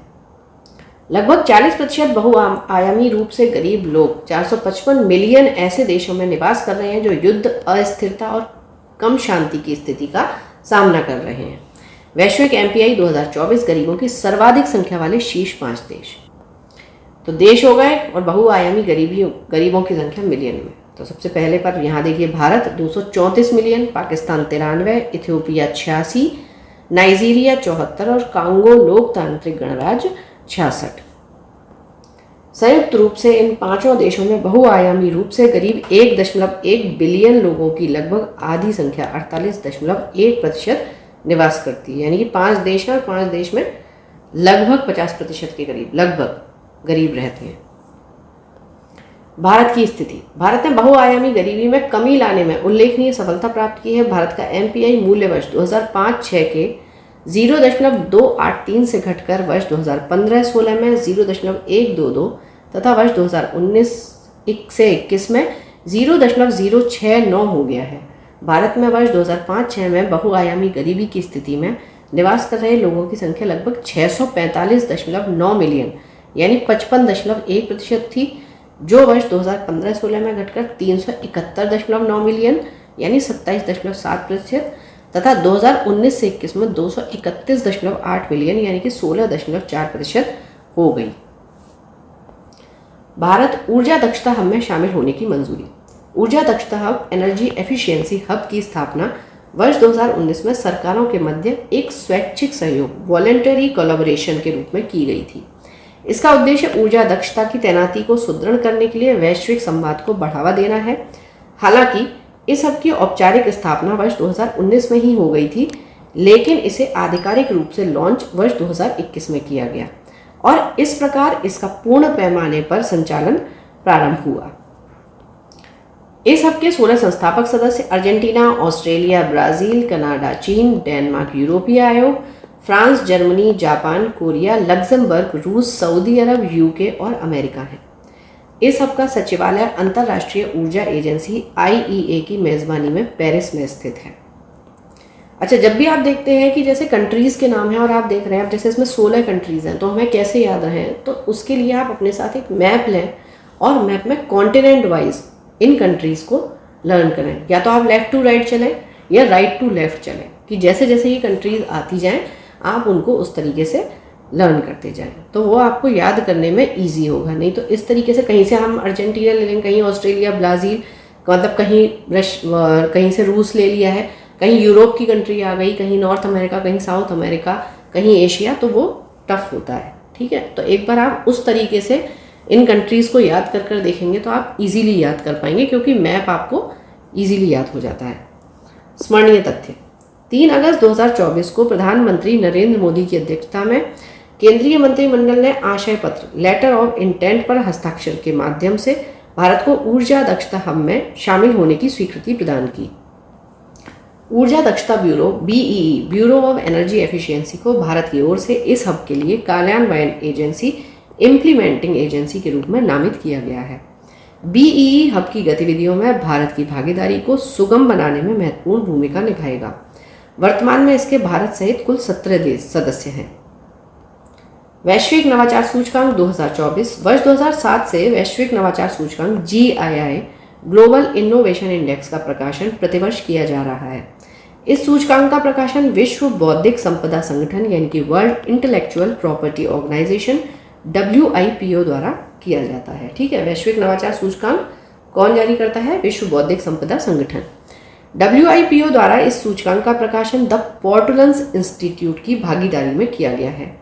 लगभग 40% बहुआयामी रूप से गरीब लोग 455 मिलियन ऐसे देशों में निवास कर रहे हैं जो युद्ध, अस्थिरता और कम शांति की स्थिति का सामना कर रहे हैं। वैश्विक MPI 2024 गरीबों की सर्वाधिक संख्या वाले शीर्ष 5 देश तो देश हो गए और बहुआयामी गरीबों की संख्या मिलियन में। तो सबसे पहले पर यहाँ देखिए Bharat 234 million, Pakistan 93, Ethiopia 86, Nigeria 74 और कांगो लोकतांत्रिक गणराज्य 66। संयुक्त रूप से इन पांचों देशों में बहुआयामी रूप से करीब 1.1 बिलियन लोगों की लगभग आधी संख्या 48.1% निवास करती है, यानी कि 5 देश हैं और 5 देश में लगभग 50% के करीब लगभग गरीब रहते हैं। भारत की स्थिति: भारत ने बहुआयामी गरीबी में कमी लाने में उल्लेखनीय सफलता प्राप्त की है। भारत का MPI मूल्य वर्ष 2005-06 के 0.283 से घटकर वर्ष 2015-16 में 0.122 तथा वर्ष 2019 से 21 में 0.069 हो गया है। भारत में वर्ष 2005-06 में बहुआयामी गरीबी की स्थिति में निवास कर रहे लोगों की संख्या लगभग 645.9 मिलियन यानी 55.1% थी, जो वर्ष 2015-16 में घटकर 371.9 मिलियन यानी 27.7% तथा 2019 से 21 में 231.8 मिलियन यानी कि 16.4% हो गई। भारत ऊर्जा दक्षता हब में शामिल होने की मंजूरी। ऊर्जा दक्षता हब एनर्जी एफिशिएंसी हब की स्थापना वर्ष 2019 में सरकारों के मध्य एक स्वैच्छिक सहयोग वॉलंटरी कोलैबोरेशन के रूप में की गई थी। इसका उद्देश्य ऊर्जा दक्षता की तैनाती को सुदृढ़ करने के लिए वैश्विक संवाद को बढ़ावा देना है। हालांकि इस हब की औपचारिक स्थापना वर्ष 2019 में ही हो गई थी, लेकिन इसे आधिकारिक रूप से लॉन्च वर्ष 2021 में किया गया और इस प्रकार इसका पूर्ण पैमाने पर संचालन प्रारंभ हुआ। इस हब के 16 संस्थापक सदस्य अर्जेंटीना, ऑस्ट्रेलिया, ब्राजील, कनाडा, चीन, डेनमार्क, यूरोपीय आयोग, France, Germany, Japan, Korea, Luxembourg, रूस, सऊदी अरब, यूके और अमेरिका हैं। इस हब का सचिवालय अंतर्राष्ट्रीय ऊर्जा एजेंसी IEA की मेजबानी में पेरिस में स्थित है। अच्छा, जब भी आप देखते हैं कि जैसे कंट्रीज़ के नाम हैं और आप देख रहे हैं, अब जैसे इसमें 16 कंट्रीज़ हैं, तो हमें कैसे याद रहें, तो उसके लिए आप अपने साथ एक मैप लें और मैप में कॉन्टिनेंट वाइज इन कंट्रीज़ को लर्न करें। या तो आप लेफ़्ट टू राइट चलें या राइट टू लेफ़्ट चलें, कि जैसे जैसे ये कंट्रीज़ आती जाएं आप उनको उस तरीके से लर्न करते जाएं, तो वो आपको याद करने में ईजी होगा। नहीं तो इस तरीके से कहीं से हम अर्जेंटीना ले लेंगे, कहीं ऑस्ट्रेलिया, ब्राज़ील, मतलब कहीं से रूस ले लिया है, कहीं यूरोप की कंट्री आ गई, कहीं नॉर्थ अमेरिका, कहीं साउथ अमेरिका, कहीं एशिया, तो वो टफ होता है। ठीक है, तो एक बार आप उस तरीके से इन कंट्रीज़ को याद कर देखेंगे तो आप इजीली याद कर पाएंगे, क्योंकि मैप आपको इजीली याद हो जाता है। स्मरणीय तथ्य: 3 अगस्त 2024 को प्रधानमंत्री नरेंद्र मोदी की अध्यक्षता में केंद्रीय मंत्रिमंडल ने आशय पत्र लेटर ऑफ इंटेंट पर हस्ताक्षर के माध्यम से भारत को ऊर्जा दक्षता हब में शामिल होने की स्वीकृति प्रदान की। ऊर्जा दक्षता bureau BEE, bureau of energy efficiency को भारत की ओर से इस हब के लिए कार्यान्वयन एजेंसी, इम्प्लीमेंटिंग एजेंसी के रूप में नामित किया गया है। BEE हब की गतिविधियों में भारत की भागीदारी को सुगम बनाने में महत्वपूर्ण भूमिका निभाएगा। वर्तमान में इसके भारत सहित कुल 17 देश सदस्य हैं। वैश्विक नवाचार सूचकांक 2024: वर्ष 2007 से वैश्विक नवाचार सूचकांक GII ग्लोबल इनोवेशन इंडेक्स का प्रकाशन प्रतिवर्ष किया जा रहा है। इस सूचकांक का प्रकाशन विश्व बौद्धिक संपदा संगठन यानी कि World Intellectual Property Organization WIPO द्वारा किया जाता है। ठीक है, वैश्विक नवाचार सूचकांक कौन जारी करता है? विश्व बौद्धिक संपदा संगठन। WIPO द्वारा इस सूचकांक का प्रकाशन द पोर्टुलन्स इंस्टीट्यूट की भागीदारी में किया गया है।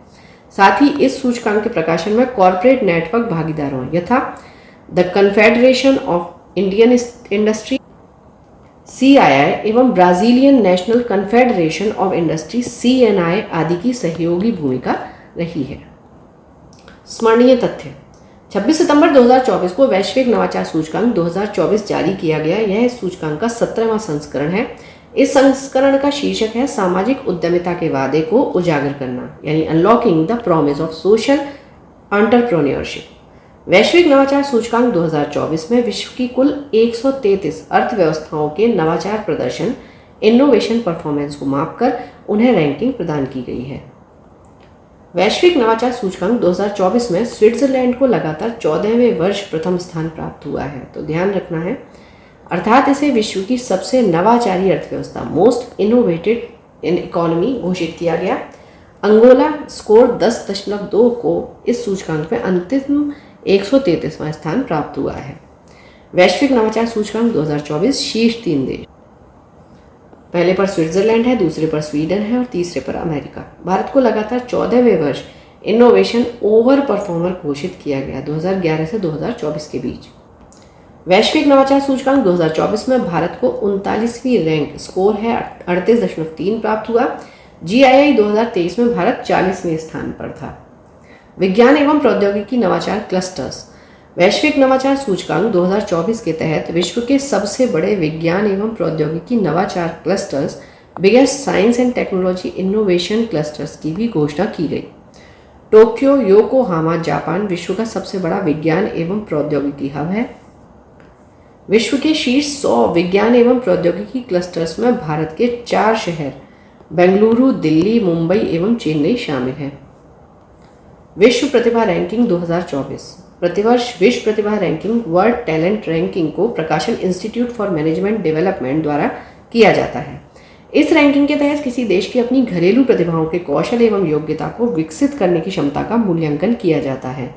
साथ ही इस सूचकांक के प्रकाशन में कॉर्पोरेट नेटवर्क भागीदारों यथा the confederation of Indian industry CII एवं Brazilian national confederation of industry CNI आदि की सहयोगी भूमिका रही है। स्मरणीय तथ्य: 26 सितंबर 2024 को वैश्विक नवाचार सूचकांक 2024 जारी किया गया। यह इस सूचकांक का 17वां संस्करण है। इस संस्करण का शीर्षक है सामाजिक उद्यमिता के वादे को उजागर करना, यानी unlocking the promise of social entrepreneurship. वैश्विक नवाचार सूचकांक 2024 में विश्व की कुल 133 अर्थव्यवस्थाओं के नवाचार प्रदर्शन इनोवेशन परफॉर्मेंस को मापकर उन्हें रैंकिंग प्रदान की गई है। वैश्विक नवाचार सूचकांक 2024 में स्विट्जरलैंड को लगातार 14वें वर्ष प्रथम स्थान प्राप्त हुआ है, तो ध्यान रखना है। अर्थात इसे विश्व की सबसे नवाचारी अर्थव्यवस्था मोस्ट इनोवेटेड इन इकोनॉमी घोषित किया गया। अंगोला स्कोर 10.2 को इस सूचकांक में अंतिम 133वां स्थान प्राप्त हुआ है। वैश्विक नवाचार सूचकांक 2024 शीर्ष 3 देश, पहले पर स्विट्जरलैंड है, दूसरे पर स्वीडन है और तीसरे पर अमेरिका। भारत को लगातार 14वें वर्ष इनोवेशन ओवर परफॉर्मर घोषित किया गया 2011 से 2024 के बीच। वैश्विक नवाचार सूचकांक 2024 में भारत को 39वीं रैंक स्कोर है 38.3 प्राप्त हुआ। GII 2023 में भारत 40वें स्थान पर था। विज्ञान एवं प्रौद्योगिकी नवाचार क्लस्टर्स। वैश्विक नवाचार सूचकांक 2024 के तहत विश्व के सबसे बड़े विज्ञान एवं प्रौद्योगिकी नवाचार clusters biggest science and technology innovation clusters की भी घोषणा की गई। टोक्यो योकोहामा जापान विश्व का सबसे बड़ा विज्ञान एवं प्रौद्योगिकी हब है। विश्व के शीर्ष 100 विज्ञान एवं प्रौद्योगिकी क्लस्टर्स में भारत के 4 शहर बेंगलुरु, दिल्ली, मुंबई एवं चेन्नई शामिल हैं। विश्व प्रतिभा रैंकिंग 2024। प्रतिवर्ष विश्व प्रतिभा रैंकिंग वर्ल्ड टैलेंट रैंकिंग को प्रकाशन इंस्टीट्यूट फॉर मैनेजमेंट डेवलपमेंट द्वारा किया जाता है। इस रैंकिंग के तहत किसी देश की अपनी घरेलू प्रतिभाओं के कौशल एवं योग्यता को विकसित करने की क्षमता का मूल्यांकन किया जाता है।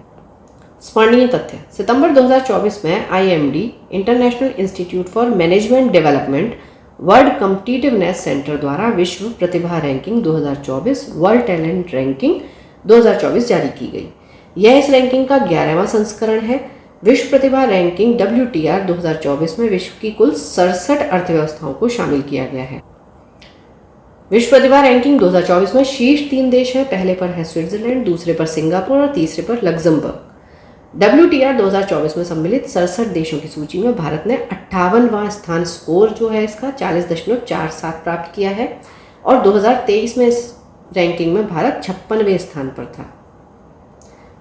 स्मरणीय तथ्य: सितंबर 2024 में IMD international institute for management development world competitiveness centre द्वारा विश्व प्रतिभा रैंकिंग 2024 वर्ल्ड टैलेंट रैंकिंग 2024 जारी की गई। यह इस रैंकिंग का 11वां संस्करण है। विश्व प्रतिभा रैंकिंग WTR 2024 में विश्व की कुल 67 अर्थव्यवस्थाओं को शामिल किया गया है। विश्व प्रतिभा रैंकिंग 2024 में शीर्ष 3 देश हैं। पहले पर है स्विट्जरलैंड, दूसरे पर सिंगापुर और तीसरे पर लग्जमबर्ग। WTR 2024 में सम्मिलित 67 देशों की सूची में भारत ने 58वां स्थान स्कोर जो है इसका 40.47 प्राप्त किया है और 2023 में इस रैंकिंग में भारत 56वें स्थान पर था।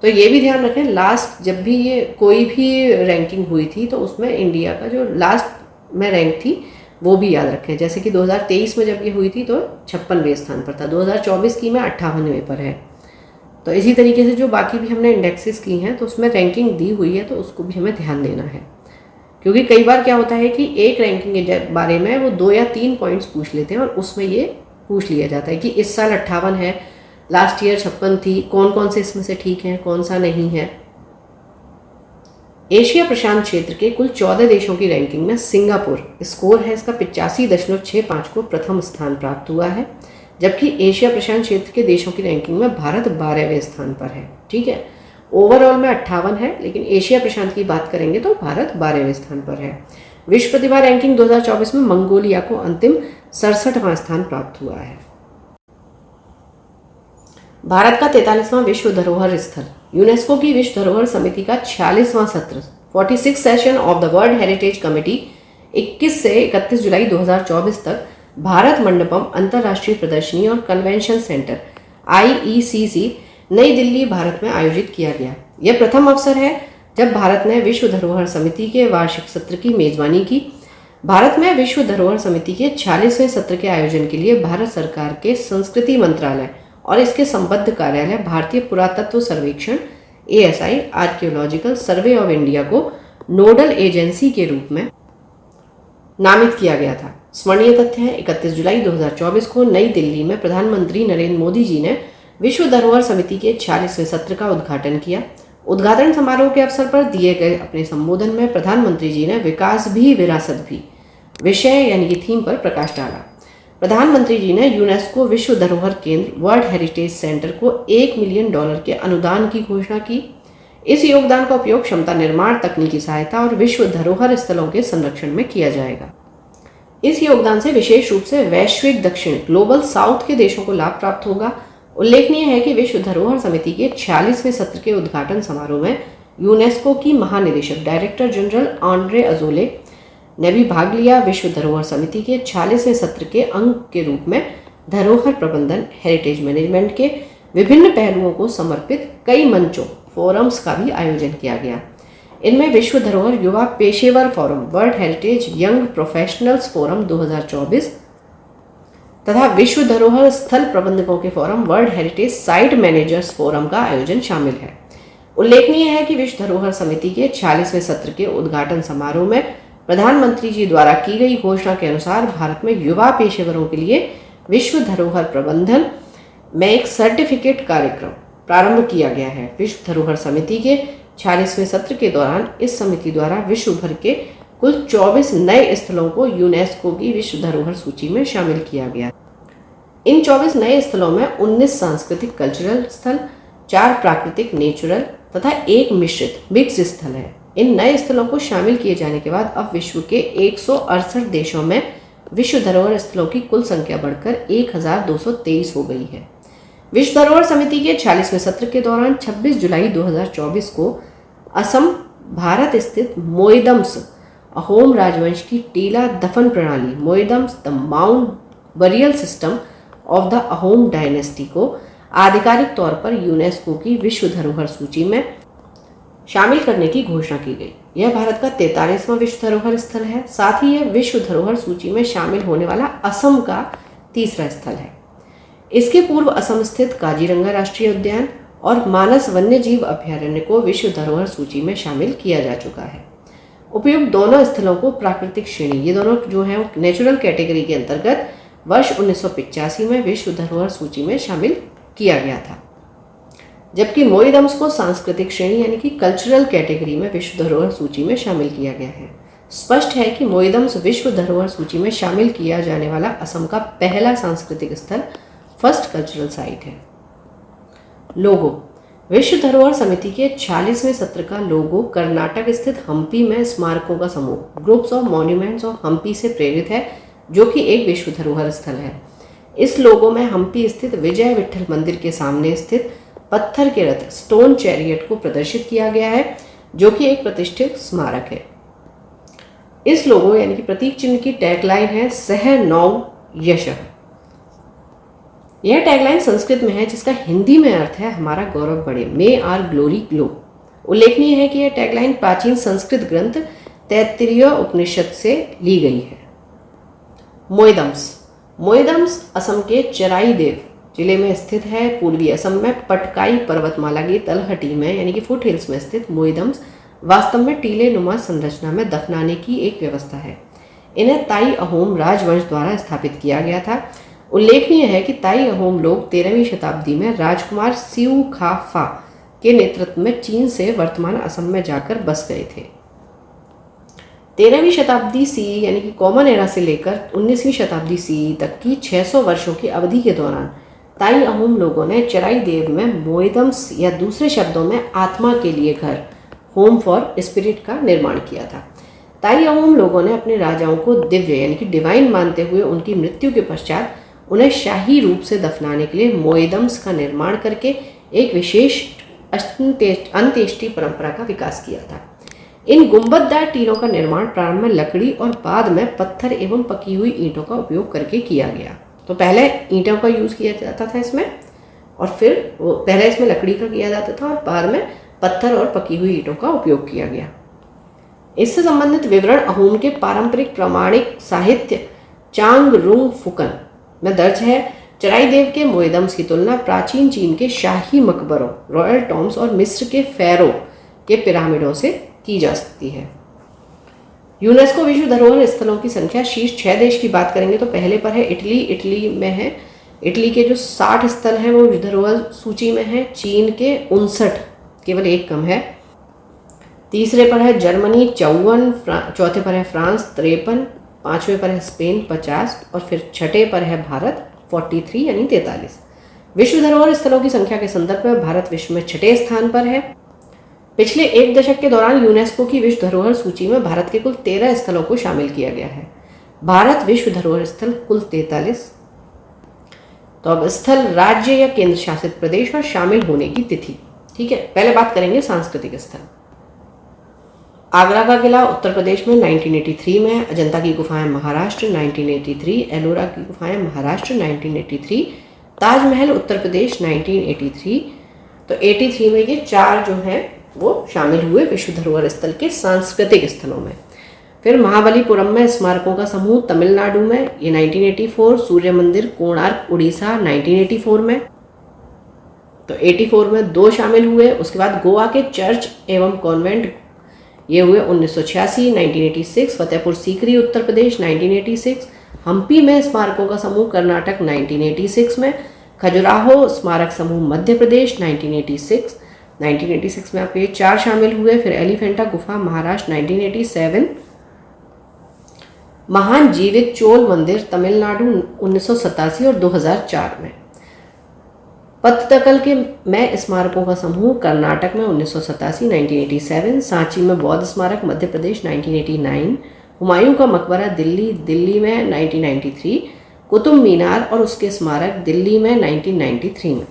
तो ये भी ध्यान रखें, लास्ट जब भी ये कोई भी रैंकिंग हुई थी तो उसमें इंडिया का जो लास्ट में रैंक थी वो भी याद रखें। जैसे कि 2023 में जब ये हुई थी तो 56वें स्थान पर था, 2024 की में 58वें पर है। तो इसी तरीके से जो बाकी भी हमने इंडेक्सेस की हैं तो उसमें रैंकिंग दी हुई है तो उसको भी हमें ध्यान देना है, क्योंकि कई बार क्या होता है कि एक रैंकिंग के बारे में वो 2 या 3 पॉइंट्स पूछ लेते हैं और उसमें ये पूछ लिया जाता है कि इस साल 58 है, लास्ट ईयर 56 थी, कौन कौन से इसमें से ठीक है, कौन सा नहीं है। एशिया प्रशांत क्षेत्र के कुल 14 देशों की रैंकिंग में सिंगापुर स्कोर है इसका 85.65 को प्रथम स्थान प्राप्त हुआ है, जबकि एशिया प्रशांत क्षेत्र के देशों की रैंकिंग में भारत 12वें स्थान पर है। ठीक है, ओवरऑल में 58 है, लेकिन एशिया प्रशांत की बात करेंगे तो भारत 12वें स्थान पर है। विश्व प्रतिभा रैंकिंग 2024 में मंगोलिया को अंतिम 67वां स्थान प्राप्त हुआ है। भारत का 43वां विश्व धरोहर स्थल यूनेस्को की विश्व धरोहर समिति का 46वां सत्र 46 session of the world heritage committee 21 से 31 जुलाई 2024 तक भारत मंडपम अंतर्राष्ट्रीय प्रदर्शनी और कन्वेंशन सेंटर IECC नई दिल्ली भारत में आयोजित किया गया। यह प्रथम अवसर है जब भारत ने विश्व धरोहर समिति के वार्षिक सत्र की मेजबानी की। भारत में विश्व धरोहर समिति के 46वें सत्र के आयोजन के लिए भारत सरकार के संस्कृति मंत्रालय और इसके संबद्ध कार्यालय भारतीय पुरातत्व सर्वेक्षण ASI archaeological survey of India को नोडल एजेंसी के रूप में नामित किया गया था। स्मरणीय तथ्य है 31 जुलाई 2024 को नई दिल्ली में प्रधानमंत्री नरेंद्र मोदी जी ने विश्व धरोहर समिति के 46वें सत्र का उद्घाटन किया। उद्घाटन समारोह के अवसर पर दिए गए अपने संबोधन में प्रधानमंत्री जी ने विकास भी विरासत भी विषय यानी कि थीम पर प्रकाश डाला। प्रधानमंत्री जी ने यूनेस्को विश्व धरोहर केंद्र वर्ल्ड हेरिटेज सेंटर को $1 मिलियन के अनुदान की घोषणा की। इस योगदान का उपयोग क्षमता निर्माण, तकनीकी सहायता और विश्व धरोहर स्थलों के संरक्षण में किया जाएगा। इस योगदान से विशेष रूप से वैश्विक दक्षिण ग्लोबल साउथ के देशों को लाभ प्राप्त होगा। उल्लेखनीय है कि विश्व धरोहर समिति के 46वें सत्र के उद्घाटन समारोह में यूनेस्को की महानिदेशक डायरेक्टर जनरल आंड्रे अजोले ने भी भाग लिया। विश्व धरोहर समिति के 46वें सत्र के अंग के रूप में धरोहर प्रबंधन, हेरिटेज मैनेजमेंट के विभिन्न पहलुओं को समर्पित कई मंचों फोरम्स का भी आयोजन किया गया। इनमें विश्व धरोहर युवा पेशेवर forum, world heritage young professionals forum 2024 तथा विश्व धरोहर स्थल प्रबंधकों के forum, world heritage site managers forum का आयोजन शामिल है। उल्लेखनीय है कि विश्व धरोहर समिति के 46वें सत्र के उद्घाटन समारोह में प्रधानमंत्री जी द्वारा की गई घोषणा के अनुसार भारत में युवा पेशेवरों के लिए विश्व धरोहर प्रबंधन में एक सर्टिफिकेट कार्यक्रम प्रारंभ किया गया है। विश्व धरोहर समिति के 46वें सत्र के दौरान इस समिति द्वारा विश्व भर के कुल 24 नए स्थलों को यूनेस्को की विश्व धरोहर सूची में शामिल किया गया। इन 24 नए स्थलों में 19 सांस्कृतिक कल्चरल स्थल, 4 प्राकृतिक नेचुरल तथा 1 मिश्रित मिक्स स्थल है। इन नए स्थलों को शामिल किए जाने के बाद अब विश्व के 168 देशों में विश्व धरोहर स्थलों की कुल संख्या बढ़कर 1223 हो गई है। विश्व धरोहर समिति के 46वें सत्र के दौरान 26 जुलाई 2024 को असम भारत स्थित मोइदम्स अहोम राजवंश की टीला दफन प्रणाली moidams the mount burial system of the Ahom dynasty को आधिकारिक तौर पर यूनेस्को की विश्व धरोहर सूची में शामिल करने की घोषणा की गई। यह भारत का 43वां विश्व धरोहर स्थल है। साथ ही यह विश्व धरोहर सूची में शामिल होने वाला असम का तीसरा स्थल है। इसके पूर्व असम स्थित काजीरंगा राष्ट्रीय उद्यान और मानस वन्यजीव अभयारण्य को विश्व धरोहर सूची में शामिल किया जा चुका है। उपयुक्त दोनों स्थलों को प्राकृतिक श्रेणी, ये दोनों जो है नेचुरल कैटेगरी के अंतर्गत वर्ष 1985 में विश्व धरोहर सूची में शामिल किया गया था, जबकि मोइदम्स को सांस्कृतिक श्रेणी यानी कि कल्चरल कैटेगरी में विश्व धरोहर सूची में शामिल किया गया है। स्पष्ट है कि मोइदम्स विश्व धरोहर सूची में शामिल किया जाने वाला असम का पहला सांस्कृतिक स्थल, फर्स्ट कल्चरल साइट है। लोगो। विश्व धरोहर समिति के 46वें सत्र का लोगो कर्नाटक स्थित हम्पी में स्मारकों का समूह, groups of monuments of Hampi से प्रेरित है, जो कि एक विश्व धरोहर स्थल है। इस लोगो में हम्पी स्थित विजय विठल मंदिर के सामने स्थित पत्थर के रथ स्टोन चैरियट को प्रदर्शित किया गया है, जो कि एक प्रतिष्ठित स्मारक है। इस लोगो यानी कि प्रतीक चिन्ह की टैगलाइन है सह नौ यशः। यह टैगलाइन संस्कृत में है, जिसका हिंदी में अर्थ है हमारा गौरव बढ़े, मे आर ग्लोरी ग्लो। उल्लेखनीय है कि यह टैगलाइन प्राचीन संस्कृत ग्रंथ तैत्तिरीय उपनिषद से ली गई है। मोइदम्स। मोइदम्स असम के चराईदेव जिले में स्थित है। पूर्वी असम में पटकाई पर्वतमाला की तलहटी में यानी कि फुट हिल्स में स्थित मोइदम्स वास्तव में टीले नुमा संरचना में दफनाने की एक व्यवस्था है। इन्हें ताई अहोम राजवंश द्वारा स्थापित किया गया था। उल्लेखनीय है कि ताई अहोम लोग 13वीं शताब्दी में राजकुमार सिउ खा फा के नेतृत्व में चीन से वर्तमान असम में जाकर बस गए थे। 13वीं शताब्दी सी यानी कि कॉमन एरा से लेकर 19वीं शताब्दी सी तक की 600 वर्षों की अवधि के दौरान ताई अहोम लोगों ने चराई देव में मोइदम्स या दूसरे शब्दों में आत्मा के लिए घर, होम फॉर स्पिरिट का निर्माण किया था। ताई अहोम लोगों ने अपने राजाओं को दिव्य यानी कि डिवाइन मानते हुए उनकी मृत्यु के पश्चात उन्हें शाही रूप से दफनाने के लिए मोइदम्स का निर्माण करके एक विशेष अंत्येष्टि परंपरा का विकास किया था। इन गुंबददार टीलों का निर्माण प्रारंभ में लकड़ी और बाद में पत्थर एवं पकी हुई ईंटों का उपयोग करके किया गया। तो पहले ईंटों का यूज़ किया जाता था इसमें, और फिर वो पहले इसमें लकड़ी का किया जाता था और बाद में पत्थर और पकी हुई ईंटों का उपयोग किया गया। इससे संबंधित विवरण अहोम के पारंपरिक प्रमाणिक साहित्य चांग रुंग फुकन में दर्ज है। चराई देव के मोइदम्स की तुलना प्राचीन चीन के शाही मकबरों, रॉयल टॉम्ब्स और मिस्र के फेरो के पिरामिडों से की जा सकती है। यूनेस्को विश्व धरोहर स्थलों की संख्या शीर्ष 6 देश की बात करेंगे तो पहले पर है इटली। इटली में है, इटली के जो 60 स्थल हैं वो विश्व धरोहर सूची में है। चीन के 59, केवल एक कम है। तीसरे पर है जर्मनी 54, चौथे पर है फ्रांस 53, पांचवें पर है स्पेन 50 और फिर छठे पर है भारत 43 यानी 43। विश्व धरोहर स्थलों की संख्या के संदर्भ में भारत विश्व में छठे स्थान पर है। पिछले एक दशक के दौरान यूनेस्को की विश्व धरोहर सूची में भारत के कुल 13 स्थलों को शामिल किया गया है। भारत विश्व धरोहर स्थल कुल 43। तो अब स्थल, राज्य या केंद्र शासित प्रदेश और शामिल होने की तिथि। ठीक है, पहले बात करेंगे सांस्कृतिक स्थल। आगरा का किला उत्तर प्रदेश में 1983 में, अजंता की गुफाएं महाराष्ट्र 1983, एलोरा की गुफाएं महाराष्ट्र 1983, ताजमहल उत्तर प्रदेश 1983। तो 83 में ये 4 जो हैं वो शामिल हुए विश्व धरोहर स्थल के सांस्कृतिक स्थलों में। फिर महाबलीपुरम में स्मारकों का समूह तमिलनाडु में, ये 1984, सूर्य मंदिर कोणार्क उड़ीसा 1984 में। तो 84 में 2 शामिल हुए। उसके बाद गोवा के चर्च एवं कॉन्वेंट ये हुए 1986, 1986, फतेहपुर सीकरी उत्तर प्रदेश 1986, हम्पी में स्मारकों का समूह कर्नाटक 1986 में, खजुराहो स्मारक समूह मध्य प्रदेश 1986 में आपके ये 4 शामिल हुए। फिर एलिफेंटा गुफा महाराष्ट्र 1987, महान जीवित चोल मंदिर तमिलनाडु 1987 और 2004 में। पत्तदकल के में स्मारकों का समूह कर्नाटक में 1987 1987, सांची में बौद्ध स्मारक मध्य प्रदेश 1989, हुमायूं का मकबरा दिल्ली में 1993, कुतुब मीनार और उसके स्मारक दिल्ली में 1993 में।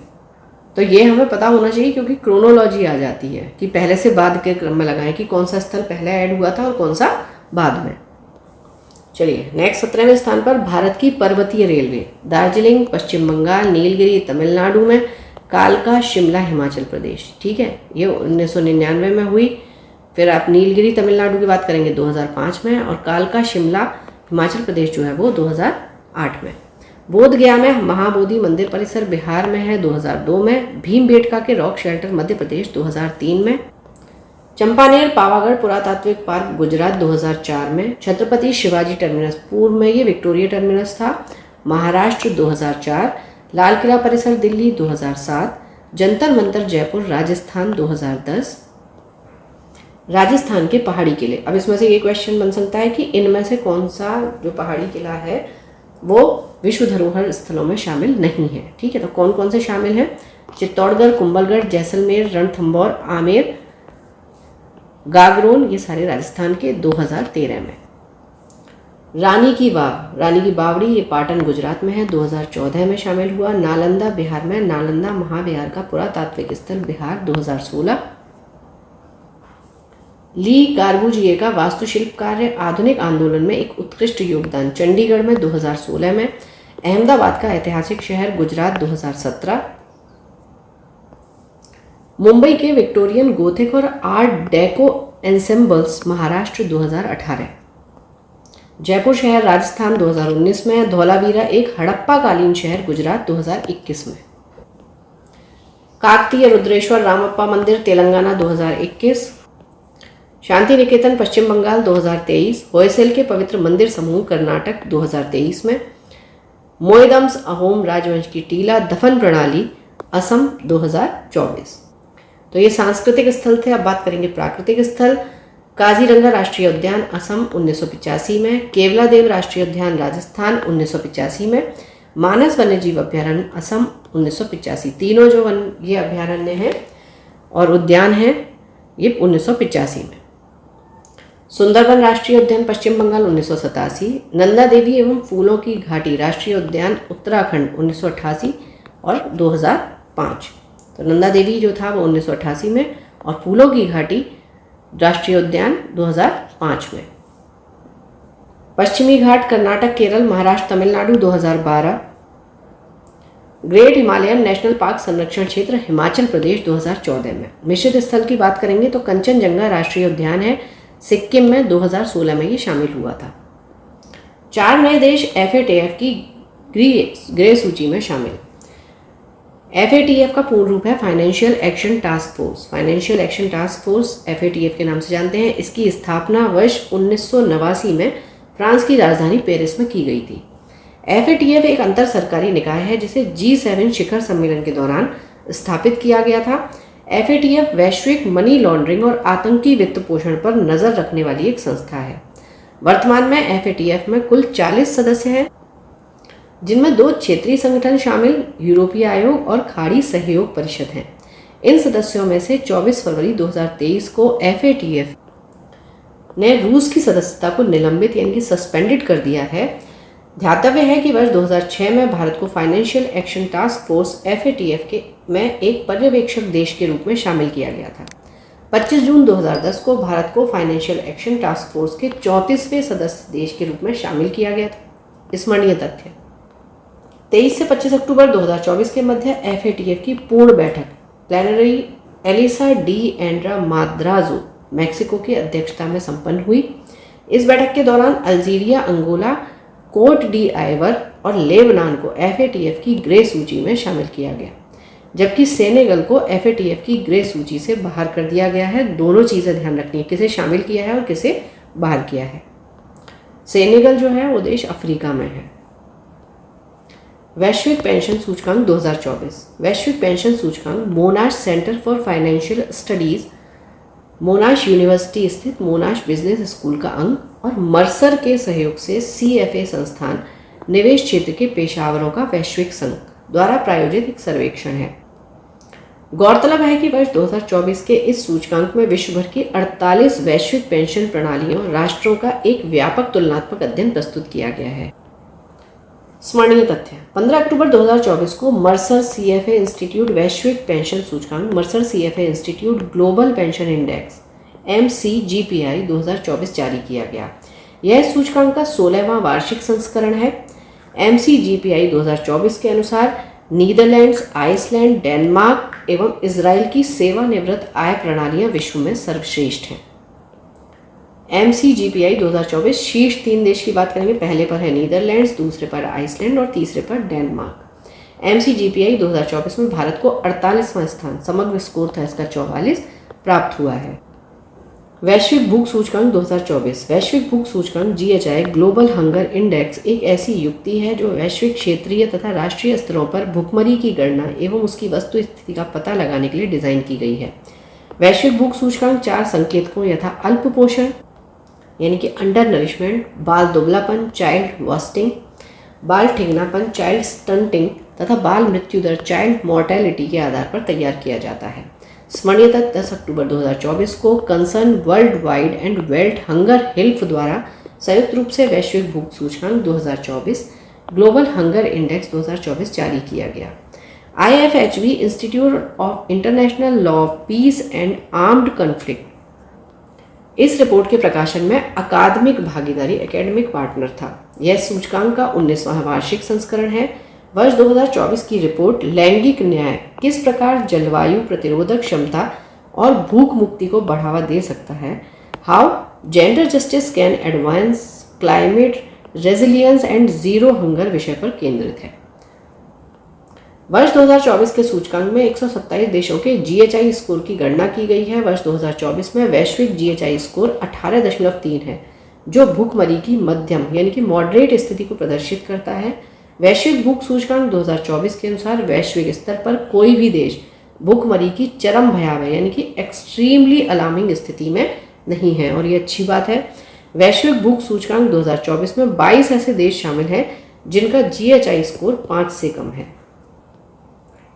तो ये हमें पता होना चाहिए क्योंकि क्रोनोलॉजी आ जाती है कि पहले से बाद के क्रम में लगाएं कि कौन सा स्थल पहले ऐड हुआ था और कौन सा बाद में। चलिए नेक्स्ट 17वें स्थान पर भारत की पर्वतीय रेलवे, दार्जिलिंग पश्चिम बंगाल, नीलगिरी तमिलनाडु में, कालका शिमला हिमाचल प्रदेश। ठीक है, ये 1999 में हुई। फिर आप नीलगिरी तमिलनाडु की बात करेंगे 2005 में, और कालका शिमला हिमाचल प्रदेश जो है वो 2008 में। बोध गया में महाबोधि मंदिर परिसर बिहार में है 2002 में, भीमबेटका के रॉक शेल्टर मध्य प्रदेश 2003 में, चंपानेर पावागढ़ पुरातात्विक पार्क गुजरात 2004 में, छत्रपति शिवाजी टर्मिनस पूर्व में ये विक्टोरिया टर्मिनस था महाराष्ट्र 2004, लाल किला परिसर दिल्ली 2007, जंतर मंतर जयपुर राजस्थान 2010, राजस्थान के पहाड़ी किले। अब इसमें से ये क्वेश्चन बन सकता है कि इनमें से कौन सा जो पहाड़ी किला है वो विश्व धरोहर स्थलों में शामिल नहीं है। ठीक है, तो कौन कौन से शामिल हैं? चित्तौड़गढ़, कुंभलगढ़, जैसलमेर, रणथंभौर, आमेर, गागरोन, ये सारे राजस्थान के 2013 में। रानी की बावड़ी ये पाटन गुजरात में है, 2014 में शामिल हुआ। नालंदा बिहार में, नालंदा महाविहार का पुरातात्विक स्थल बिहार, 2016। ली कार्बूजिए का वास्तुशिल्प कार्य आधुनिक आंदोलन में एक उत्कृष्ट योगदान, चंडीगढ़ में, 2016 में। अहमदाबाद का ऐतिहासिक शहर, गुजरात, 2017। मुंबई के विक्टोरियन गोथिक और आर्ट डेको एंसेम्बल्स, महाराष्ट्र, 2018। जयपुर शहर, राजस्थान, 2019 में। धौलावीरा एक हड़प्पा कालीन शहर, गुजरात, 2021 में। काकतीय रुद्रेश्वर रामप्पा मंदिर, तेलंगाना, 2021। शांति निकेतन, पश्चिम बंगाल, 2023। होयसेल के पवित्र मंदिर समूह, कर्नाटक, 2023 में। मोयदम्स अहोम राजवंश की टीला दफन प्रणाली, असम, 2024। तो ये सांस्कृतिक स्थल थे। अब बात करेंगे प्राकृतिक स्थल। काजीरंगा राष्ट्रीय उद्यान, असम, 1985 में। केवलादेव राष्ट्रीय उद्यान, राजस्थान, 1985 में। मानस वन्यजीव अभ्यारण्य, असम, 1985। तीनों जो ये अभ्यारण्य हैं और उद्यान हैं ये 1985 में। सुंदरबन राष्ट्रीय उद्यान, पश्चिम बंगाल, 1987। नंदा देवी एवं फूलों की घाटी राष्ट्रीय उद्यान, उत्तराखंड, 1988 और 2005। तो नंदा देवी जो था वो 1988 में और फूलों की घाटी राष्ट्रीय उद्यान 2005 में। पश्चिमी घाट, Karnataka, Kerala, Maharashtra, Tamil Nadu, 2012। Great Himalayan National Park संरक्षण क्षेत्र, हिमाचल प्रदेश, 2014 में। मिश्रित स्थल की बात करेंगे तो कंचनजंगा राष्ट्रीय उद्यान है, सिक्किम में, 2016 में ये शामिल हुआ था। 4 नए देश FATF की ग्रे सूची में शामिल। FATF का पूर्ण रूप है financial action task force. Financial action task force FATF के नाम से जानते हैं। इसकी स्थापना वर्ष 1989 में फ्रांस की राजधानी पेरिस में की गई थी। FATF एक अंतर सरकारी निकाय है जिसे G7 शिखर सम्मेलन के दौरान स्थापित किया गया था। FATF वैश्विक मनी लॉन्ड्रिंग और आतंकी वित्त पोषण पर नजर रखने वाली एक संस्था है। वर्तमान में FATF में कुल 40 सदस्य हैं, जिनमें 2 क्षेत्रीय संगठन शामिल, यूरोपीय आयोग और खाड़ी सहयोग परिषद हैं। इन सदस्यों में से 24 फरवरी 2023 को FATF ने रूस की सदस्यता को निलंबित यानी कि सस्पेंडेड कर दिया है। ध्यातव्य है कि वर्ष 2006 में भारत को financial action task force FATF में एक पर्यवेक्षक देश के रूप में शामिल किया गया था। 25 जून 2010 को भारत को फाइनेंशियल एक्शन टास्क फोर्स के 34वें सदस्य देश के रूप में शामिल किया गया था। स्मरणीय तथ्य, 23 से 25 अक्टूबर 2024 के मध्य FATF की पूर्ण बैठक plenary Elisa de Anda Madrazo, Mexico की अध्यक्षता में संपन्न हुई। इस बैठक के दौरान Algeria, Angola, Cote d Ivoire और लेबनान को FATF की ग्रे सूची में शामिल किया गया, जबकि सेनेगल को FATF की ग्रे सूची से बाहर कर दिया गया है। दोनों चीज़ें ध्यान रखनी है, किसे शामिल किया है और किसे बाहर किया है। सेनेगल जो है वो देश अफ्रीका में है। वैश्विक पेंशन सूचकांक 2024। वैश्विक पेंशन सूचकांक मोनाश centre for financial studies, मोनाश university स्थित मोनाश बिजनेस स्कूल का अंग और मर्सर के सहयोग से CFA संस्थान, निवेश क्षेत्र के पेशावरों का वैश्विक संघ द्वारा प्रायोजित एक सर्वेक्षण है। गौरतलब है कि वर्ष 2024 के इस सूचकांक में विश्व भर की 48 वैश्विक पेंशन प्रणालियों राष्ट्रों का एक व्यापक तुलनात्मक अध्ययन प्रस्तुत किया गया है। स्मरणीय तथ्य, 15 अक्टूबर 2024 को मर्सर CFA इंस्टीट्यूट वैश्विक पेंशन सूचकांक, Mercer CFA institute global pension index MCGPI 2024 जारी किया गया। यह सूचकांक का 16वां वार्षिक संस्करण है। MCGPI 2024 के अनुसार नीदरलैंड्स, आइसलैंड, डेनमार्क एवं इजराइल की सेवानिवृत्त आय प्रणालियां विश्व में सर्वश्रेष्ठ हैं। MCGPI 2024 शीर्ष 3 देश की बात करेंगे। पहले पर है नीदरलैंड्स, दूसरे पर आइसलैंड और तीसरे पर डेनमार्क। MCGPI 2024 में भारत को 48वां स्थान, समग्र स्कोर था इसका 44, प्राप्त हुआ है। वैश्विक भूख सूचकांक 2024। वैश्विक भूख सूचकांक GHI ग्लोबल हंगर इंडेक्स एक ऐसी युक्ति है जो वैश्विक, क्षेत्रीय तथा राष्ट्रीय स्तरों पर भुखमरी की गणना एवं उसकी वस्तु स्थिति का पता लगाने के लिए डिज़ाइन की गई है। वैश्विक भूख सूचकांक 4 संकेतकों यथा अल्प पोषण यानी कि अंडर नरिशमेंट, बाल दुबलापन चाइल्ड वास्टिंग, बाल ठिगनापन चाइल्ड स्टंटिंग तथा बाल मृत्यु दर चाइल्ड मॉर्टेलिटी के आधार पर तैयार किया जाता है। स्मरणीय तथ्य 10 अक्टूबर 2024 को concern world wide and world hunger help द्वारा संयुक्त रूप से वैश्विक भूख सूचकांक 2024 ग्लोबल हंगर इंडेक्स 2024 जारी किया गया। IFHB Institute of International Law Peace and Armed Conflict इस रिपोर्ट के प्रकाशन में अकादमिक भागीदारी एकेडमिक पार्टनर था। यह सूचकांक का 19वां वार्षिक संस्करण है। वर्ष 2024 की रिपोर्ट लैंगिक न्याय किस प्रकार जलवायु प्रतिरोधक क्षमता और भूख मुक्ति को बढ़ावा दे सकता है, how gender justice can advance climate resilience and zero hunger विषय पर केंद्रित है। वर्ष 2024 के सूचकांक में 127 देशों के GHI स्कोर की गणना की गई है। वर्ष 2024 में वैश्विक GHI स्कोर 18.3 है, जो भूखमरी की मध्यम यानी कि मॉडरेट स्थिति को प्रदर्शित करता है। वैश्विक भूख सूचकांक 2024 के अनुसार वैश्विक स्तर पर कोई भी देश भूखमरी की चरम भयावह यानी कि एक्सट्रीमली अलार्मिंग स्थिति में नहीं है, और ये अच्छी बात है। वैश्विक भूख सूचकांक 2024 में 22 ऐसे देश शामिल हैं जिनका GHI स्कोर 5 से कम है।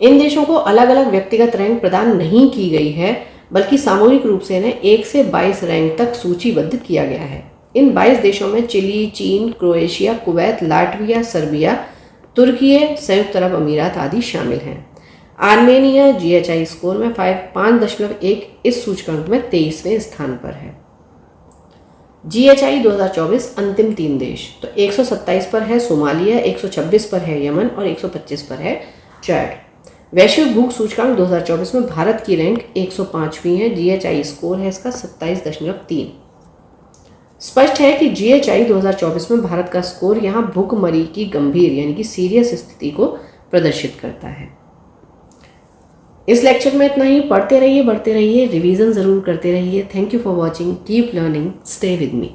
इन देशों को अलग अलग व्यक्तिगत रैंक प्रदान नहीं की गई है, बल्कि सामूहिक रूप से इन्हें 1 से 22 रैंक तक सूचीबद्ध किया गया है। इन 22 देशों में चिली, चीन, क्रोएशिया, कुवैत, लाटविया, सर्बिया, तुर्की, संयुक्त अरब अमीरात आदि शामिल हैं। आर्मेनिया GHI स्कोर में 5.1 इस सूचकांक में 23वें स्थान पर है। GHI 2024 अंतिम 3 देश तो 127 पर है सोमालिया, 126 पर है यमन और 125 पर है चैड। वैश्विक भूख सूचकांक 2024 में भारत की रैंक 105वीं है। GHI स्कोर है इसका 27.3। स्पष्ट है कि GHI 2024 में भारत का स्कोर यहाँ भूखमरी की गंभीर यानी कि सीरियस स्थिति को प्रदर्शित करता है। इस लेक्चर में इतना ही। पढ़ते रहिए, बढ़ते रहिए, रिवीजन ज़रूर करते रहिए। Thank you for watching, keep learning, stay with me.